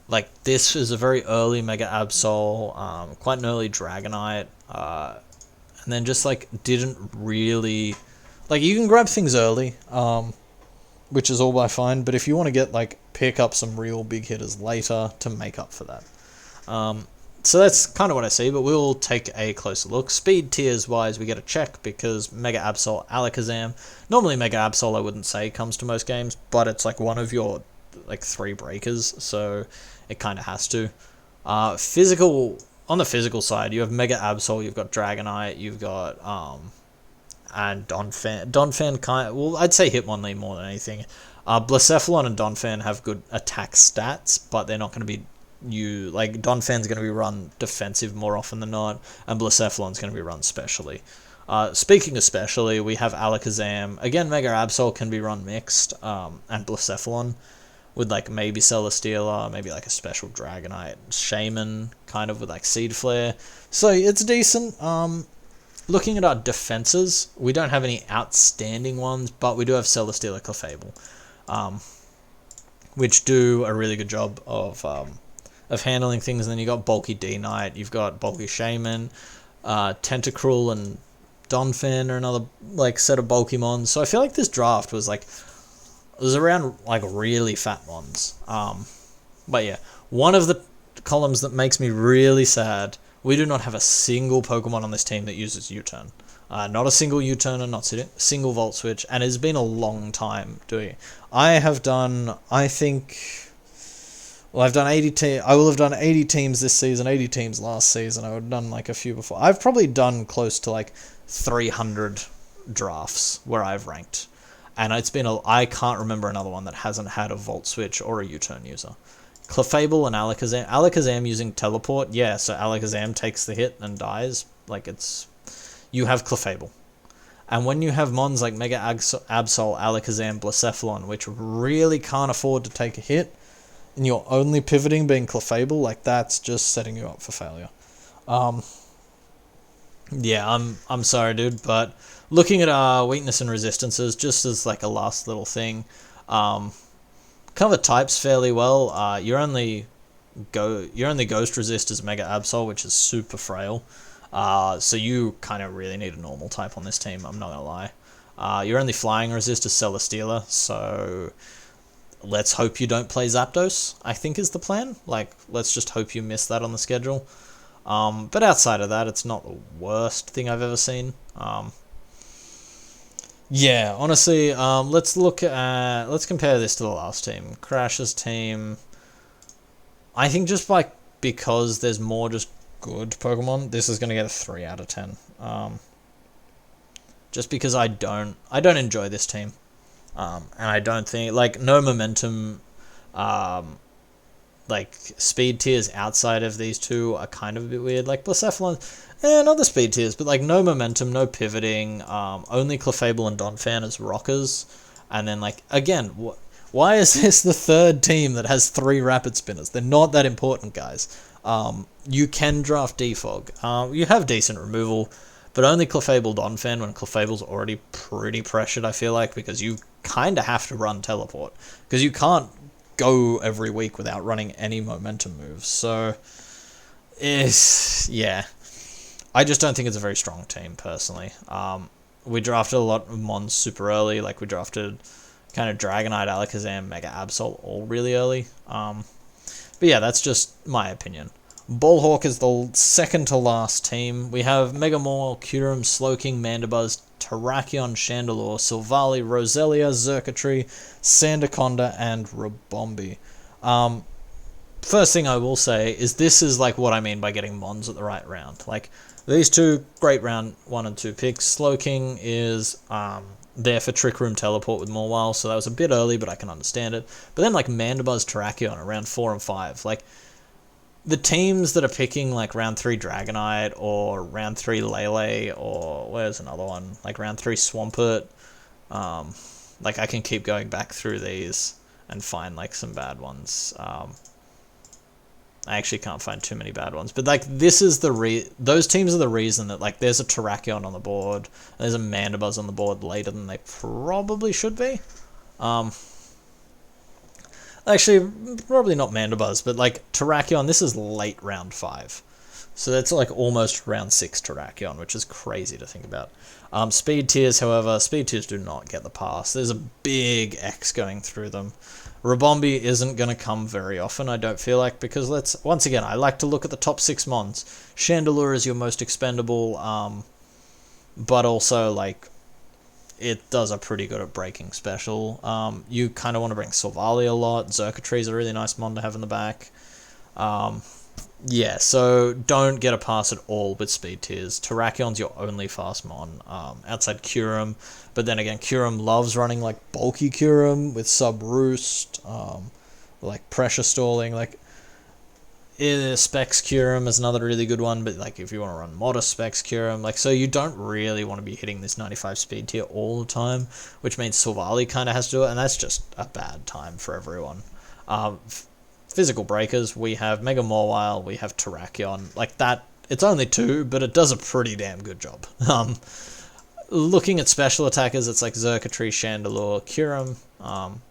like this is a very early Mega Absol, quite an early Dragonite, and then just like didn't really, like you can grab things early, which is all by fine, but if you want to get like pick up some real big hitters later to make up for that. So that's kind of what I see, but we'll take a closer look. Speed tiers wise, we get a check because Mega Absol, Alakazam. Normally Mega Absol I wouldn't say comes to most games, but it's like one of your like 3 breakers, so it kind of has to. Physical, on the physical side, you have Mega Absol, you've got Dragonite, you've got and Donphan. Donphan kind, well, I'd say Hitmonlee more than anything. Blacephalon and Donphan have good attack stats, but they're not going to be like Donphan's going to be run defensive more often than not, and Blacephalon's going to be run specially. Speaking of specially, we have Alakazam. Again, Mega Absol can be run mixed, and Blacephalon with like maybe Celesteela, maybe like a special Dragonite, Shaman, kind of with like Seed Flare. So it's decent. Looking at our defenses, we don't have any outstanding ones, but we do have Celesteela, Clefable, which do a really good job of handling things. And then you got bulky D-Knight, you've got bulky Shaman, Tentacruel and Donphan are another like set of bulky mons. So I feel like this draft was like, it was around like really fat mons. But yeah, one of the columns that makes me really sad, we do not have a single Pokemon on this team that uses U-Turn. Not a single U-Turner, not a single Volt Switch, and it's been a long time doing it. I have done, I think, well, I've done 80 I will have done 80 teams this season, 80 teams last season. I would have done like a few before. I've probably done close to like 300 drafts where I've ranked. And it's been I can't remember another one that hasn't had a Volt Switch or a U-Turn user. Clefable and Alakazam. Alakazam using Teleport, yeah, so Alakazam takes the hit and dies. Like it's, you have Clefable. And when you have mons like Mega Absol, Alakazam, Blacephalon, which really can't afford to take a hit, and you're only pivoting being Clefable, like that's just setting you up for failure. Yeah, I'm sorry, dude, but looking at our weakness and resistances, just as like a last little thing, cover types fairly well. Your only ghost resist is Mega Absol, which is super frail. So you kind of really need a normal type on this team, I'm not gonna lie. Your only flying resist is Celesteela, so let's hope you don't play Zapdos, I think is the plan. Like, let's just hope you miss that on the schedule. But outside of that, it's not the worst thing I've ever seen. Yeah, honestly, let's compare this to the last team. Crash's team, I think just like, because there's more just good Pokemon, this is going to get a 3 out of 10. Just because I don't enjoy this team. And I don't think, like, no momentum, like, speed tiers outside of these two are kind of a bit weird. Like, Blacephalon, and other speed tiers, but, like, no momentum, no pivoting, only Clefable and Donphan as rockers. And then, like, again, why is this the third team that has 3 Rapid Spinners? They're not that important, guys. You can draft Defog. You have decent removal, but only Clefable, Donphan when Clefable's already pretty pressured, I feel like, because you kind of have to run Teleport. Because you can't go every week without running any momentum moves. So, yeah. I just don't think it's a very strong team, personally. We drafted a lot of mons super early. Like, we drafted kind of Dragonite, Alakazam, Mega Absol all really early. But yeah, that's just my opinion. Ballhawk is the second to last team. We have Megamore, Kyurem, Slowking, Mandibuzz, Terrakion, Chandelure, Silvally, Roselia, Xurkitree, Sandaconda, and Rabombi. First thing I will say is this is like what I mean by getting mons at the right round. Like, these two, great round 1 and 2 picks. Slowking is there for Trick Room Teleport with Mawile, so that was a bit early, but I can understand it. But then, like, Mandibuzz, Terrakion around 4 and 5. Like, the teams that are picking, like, round 3 Dragonite, or round 3 Lele, or where's another one? Like, round 3 Swampert. Like, I can keep going back through these and find, like, some bad ones. I actually can't find too many bad ones. But, like, this is those teams are the reason that, like, there's a Terrakion on the board, and there's a Mandibuzz on the board later than they probably should be. Actually, probably not Mandibuzz, but, like, Terrakion, this is late round 5. So that's, like, almost round 6 Terrakion, which is crazy to think about. Speed tiers, however, speed tiers do not get the pass. There's a big X going through them. Rabombi isn't going to come very often, I don't feel like, because once again, I like to look at the top 6 mons. Chandelure is your most expendable, but also, like, it does a pretty good at breaking special. You kind of want to bring Silvally a lot. Xurkitree is a really nice mon to have in the back. Yeah, so don't get a pass at all with speed tiers. Terrakion's your only fast mon, outside Kyurem. But then again, Kyurem loves running, like, bulky Kyurem with sub-roost, like, pressure stalling. Like, Specs Kyurem is another really good one, but, like, if you want to run modest Specs Kyurem, like, so you don't really want to be hitting this 95 speed tier all the time, which means Silvally kind of has to do it, and that's just a bad time for everyone. Physical breakers, we have Mega Mawile, we have Terrakion. Like, that, it's only 2, but it does a pretty damn good job. Looking at special attackers, it's like Xurkitree, Chandelure, Kyurem.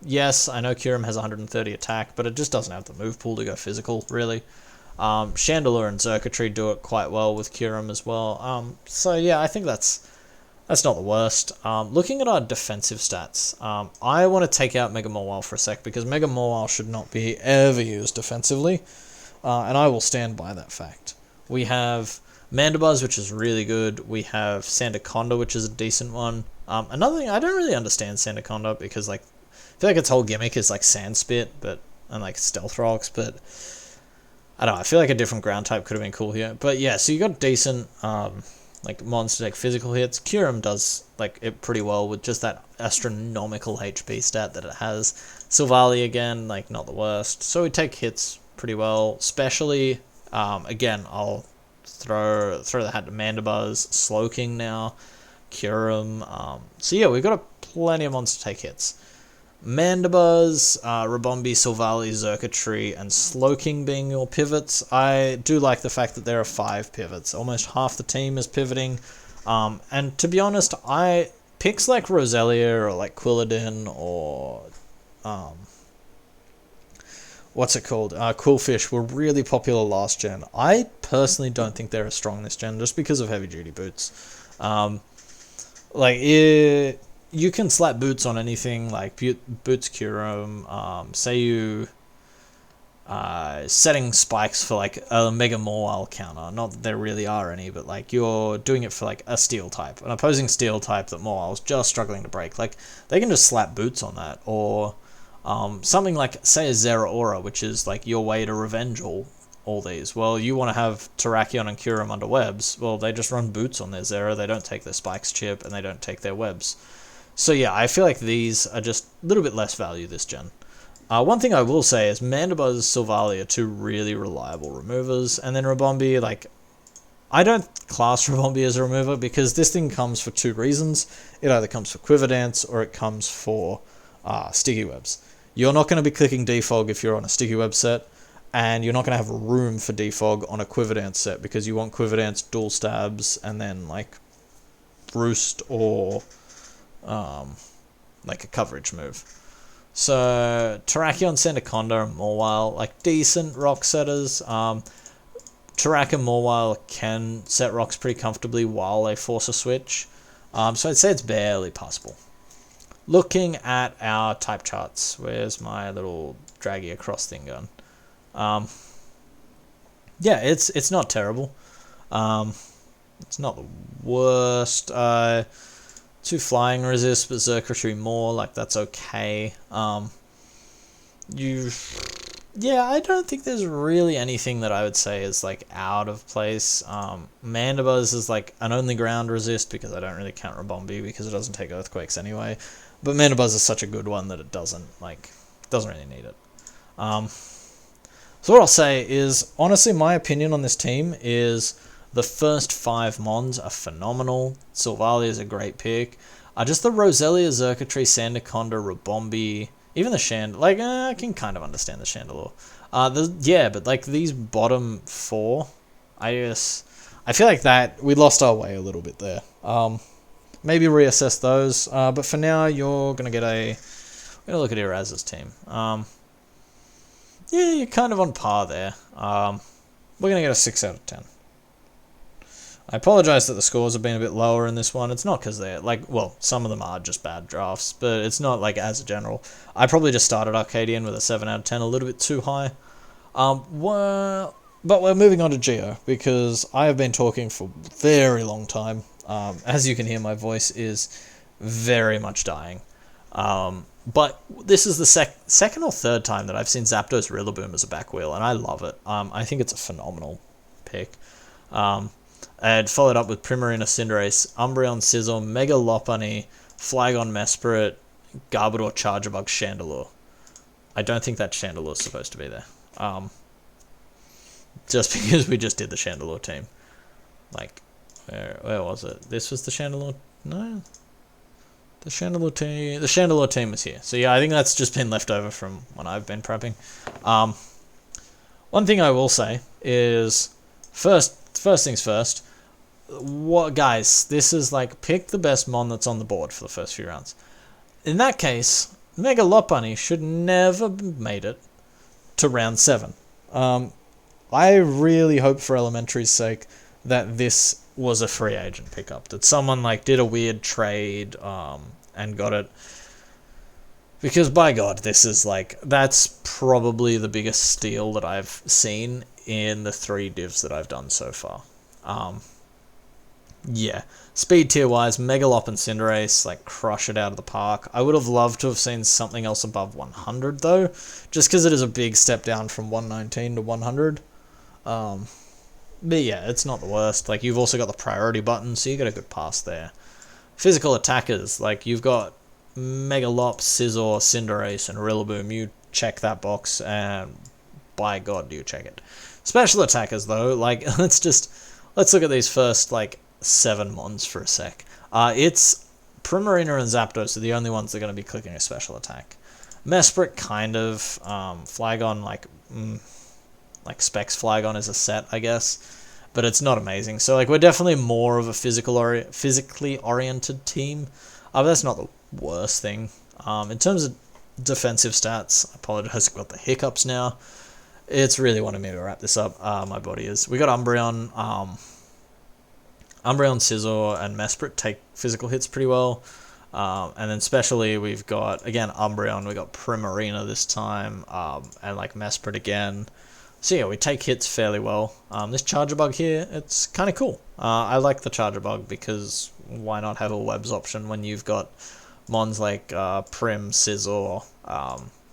Yes, I know Kyurem has 130 attack, but it just doesn't have the move pool to go physical, really. Chandelure and Xurkitree do it quite well with Kyurem as well. So yeah, I think that's not the worst. Looking at our defensive stats, I want to take out Mega Mawile for a sec, because Mega Mawile should not be ever used defensively, and I will stand by that fact. We have Mandibuzz, which is really good. We have Sandaconda, which is a decent one. Another thing, I don't really understand Sandaconda, because, like, I feel like its whole gimmick is, like, Sand Spit, and, like, Stealth Rocks, but I don't know, I feel like a different ground type could have been cool here. But yeah, so you got decent, like, mons to take physical hits. Kyurem does, like, it pretty well with just that astronomical HP stat that it has. Silvally, again, like, not the worst. So we take hits pretty well. Especially, again, I'll throw the hat to Mandibuzz, Slowking now, Kyurem. So yeah, we've got plenty of mons to take hits. Mandibuzz, Rabombi, Silvally, Xurkitree, and Slowking being your pivots. I do like the fact that there are 5 pivots. Almost half the team is pivoting. And to be honest, picks like Roselia or like Quilladin or what's it called? Quillfish were really popular last gen. I personally don't think they're as strong this gen, just because of heavy duty boots. You can slap boots on anything, like boots Kyurem. Say you setting spikes for like a Mega Mawile counter. Not that there really are any, but like you're doing it for like a steel type, an opposing steel type that Mawile's just struggling to break. Like they can just slap boots on that, or something like, say, a Zeraora, which is like your way to revenge all these. Well, you want to have Terrakion and Kyurem under webs. Well, they just run boots on their Zera. They don't take their spikes chip, and they don't take their webs. So yeah, I feel like these are just a little bit less value this gen. One thing I will say is Mandibuzz, Silvally are 2 really reliable removers, and then Rabombi, like, I don't class Rabombi as a remover because this thing comes for 2 reasons. It either comes for Quiver Dance or it comes for Sticky Webs. You're not going to be clicking Defog if you're on a Sticky Web set, and you're not going to have room for Defog on a Quiver Dance set because you want Quiver Dance, Dual Stabs, and then, like, Roost or like a coverage move. So Terrakion, Sandaconda, and Mawile, like, decent rock setters. Terrakion, Mawile can set rocks pretty comfortably while they force a switch. So I'd say it's barely possible. Looking at our type charts, where's my little draggy across thing going? Yeah, it's not terrible. It's not the worst. 2 flying resist, but Xurkitree more, like, that's okay. Yeah, I don't think there's really anything that I would say is, like, out of place. Mandibuzz is, like, an only ground resist, because I don't really count Rabombi, because it doesn't take earthquakes anyway. But Mandibuzz is such a good one that it doesn't really need it. So what I'll say is, honestly, my opinion on this team is the first 5 mons are phenomenal. Silvally is a great pick. Just the Roselia, Xurkitree, Sandaconda, Rabombi, even the I can kind of understand the Chandelure. Yeah, but like these bottom four, I feel like that we lost our way a little bit there. Maybe reassess those. But for now, you're gonna get a. We're gonna look at Iraz's team. Yeah, you're kind of on par there. We're gonna get a 6 out of 10. I apologize that the scores have been a bit lower in this one. It's not because they're like, well, some of them are just bad drafts, but it's not like as a general. I probably just started Arcadian with a 7 out of 10, a little bit too high. But we're moving on to Geo because I have been talking for a very long time. As you can hear, my voice is very much dying. But this is the second or third time that I've seen Zapdos Rillaboom as a back wheel, and I love it. I think it's a phenomenal pick. And followed up with Primarina, Cinderace, Umbreon, Sizzle, Mega Lopunny, Flygon, Mesprit, Garbodor, Charjabug, Chandelure. I don't think that Chandelure is supposed to be there. Just because we just did the Chandelure team. Like, where was it? This was the Chandelure? No. The Chandelure team was here. So yeah, I think that's just been left over from when I've been prepping. One thing I will say is, first things first, guys, this is like pick the best mon that's on the board for the first few rounds. In that case, Mega Lopunny should never have made it to round 7. I really hope for Elementary's sake that this was a free agent pickup, that someone like did a weird trade and got it, because by God, this is like, that's probably the biggest steal that I've seen in the 3 divs that I've done so far. Yeah, speed tier wise, Megalop and Cinderace like crush it out of the park. I would have loved to have seen something else above 100 though, just because it is a big step down from 119 to 100. But yeah, it's not the worst. Like, you've also got the priority button, so you get a good pass there. Physical attackers, like you've got Megalop, Scizor, Cinderace, and Rillaboom. You check that box, and by God, do you check it. Special attackers though, like let's look at these first like 7 mons for a sec. It's Primarina and Zapdos are the only ones that are going to be clicking a special attack. Mesprit kind of, Flygon like Specs Flygon is a set, I guess, but it's not amazing. So like we're definitely more of a physically oriented team. But that's not the worst thing. In terms of defensive stats, I apologize, I've got the hiccups now. It's really wanting me to wrap this up. My body is. We got Umbreon. Umbreon, Scizor, and Mesprit take physical hits pretty well. And then specially we've got, again, Umbreon. We got Primarina this time. And like Mesprit again. So yeah, we take hits fairly well. This Charjabug here, it's kind of cool. I like the Charjabug because why not have a webs option when you've got mons like Prim, Scizor,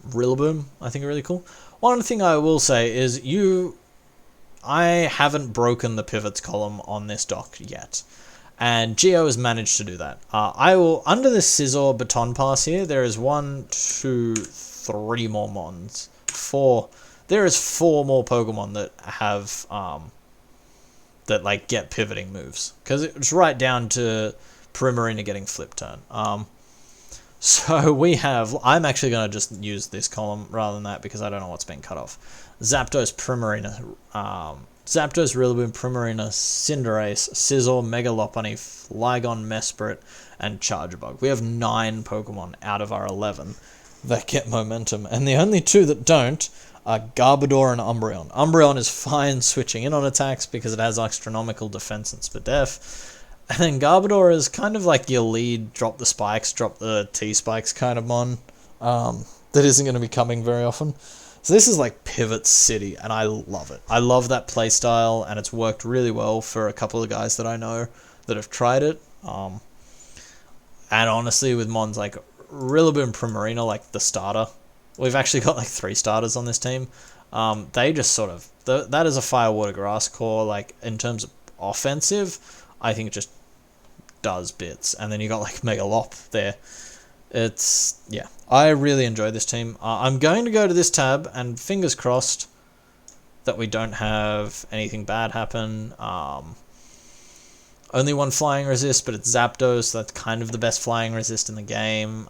Rillaboom, I think are really cool. One thing I will say is I haven't broken the pivots column on this dock yet, and Geo has managed to do that. I will, under this Scizor baton pass here, there is 1, 2, 3 more mons. 4. There is 4 more Pokemon that have, that like get pivoting moves, because it's right down to Primarina getting flip turn. So we have, I'm actually going to just use this column rather than that because I don't know what's been cut off. Zapdos, Primarina, Zapdos, Rillaboom, Primarina, Cinderace, Scizor, Mega Lopunny, Flygon, Mesprit, and Charjabug. We have 9 Pokemon out of our 11 that get momentum, and the only 2 that don't are Garbodor and Umbreon. Umbreon is fine switching in on attacks because it has astronomical defense and Spadef. And then Garbodor is kind of like your lead drop the spikes, drop the T-spikes kind of mon. That isn't going to be coming very often. So this is like Pivot City, and I love it. I love that playstyle, and it's worked really well for a couple of guys that I know that have tried it. And honestly, with mons like Rillaboom, Primarina, like the starter, we've actually got like 3 starters on this team. They just sort of, that is a Fire, Water, Grass core. Like in terms of offensive, I think it just does bits. And then you got like Megalop there. It's, yeah, I really enjoy this team. I'm going to go to this tab, and fingers crossed that we don't have anything bad happen. Only 1 flying resist, but it's Zapdos, so that's kind of the best flying resist in the game.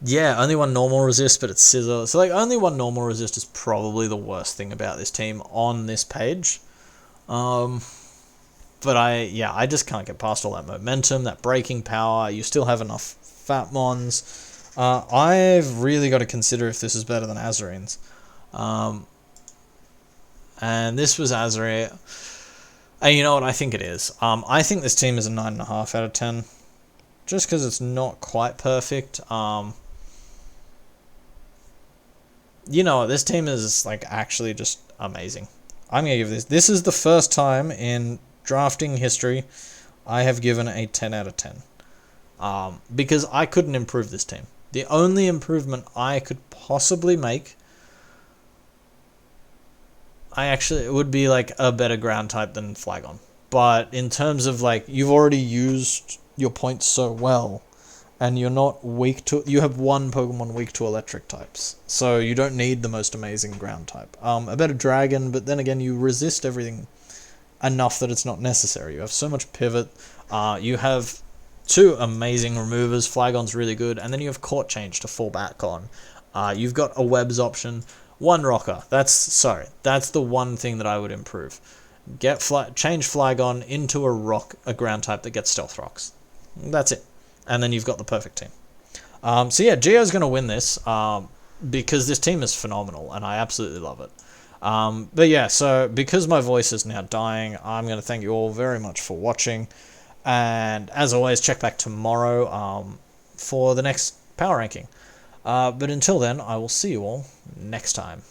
Yeah, only one normal resist, but it's scissor. So like only one normal resist is probably the worst thing about this team on this page. Um, but I just can't get past all that momentum, that braking power. You still have enough fat mons. I've really got to consider if this is better than Azarine's. And this was Azari. And you know what? I think it is. I think this team is a 9.5 out of 10. Just because it's not quite perfect. You know, this team is like actually just amazing. I'm gonna give this. This is the first time in drafting history I have given a 10 out of 10. Because I couldn't improve this team. The only improvement I could possibly make, it would be like a better ground type than Flagon. But in terms of like, you've already used your points so well, and you're not weak to, you have one Pokemon weak to electric types, so you don't need the most amazing ground type. A better dragon, but then again, you resist everything enough that it's not necessary. You have so much pivot. You have two amazing removers. Flagon's really good, and then you have Court Change to fall back on. You've got a Webs option, one Rocker. That's the one thing that I would improve. Change Flagon into a ground type that gets Stealth Rocks. That's it. And then you've got the perfect team. So yeah, Geo's going to win this because this team is phenomenal, and I absolutely love it. But yeah, so because my voice is now dying, I'm going to thank you all very much for watching. And as always, check back tomorrow for the next power ranking. But until then, I will see you all next time.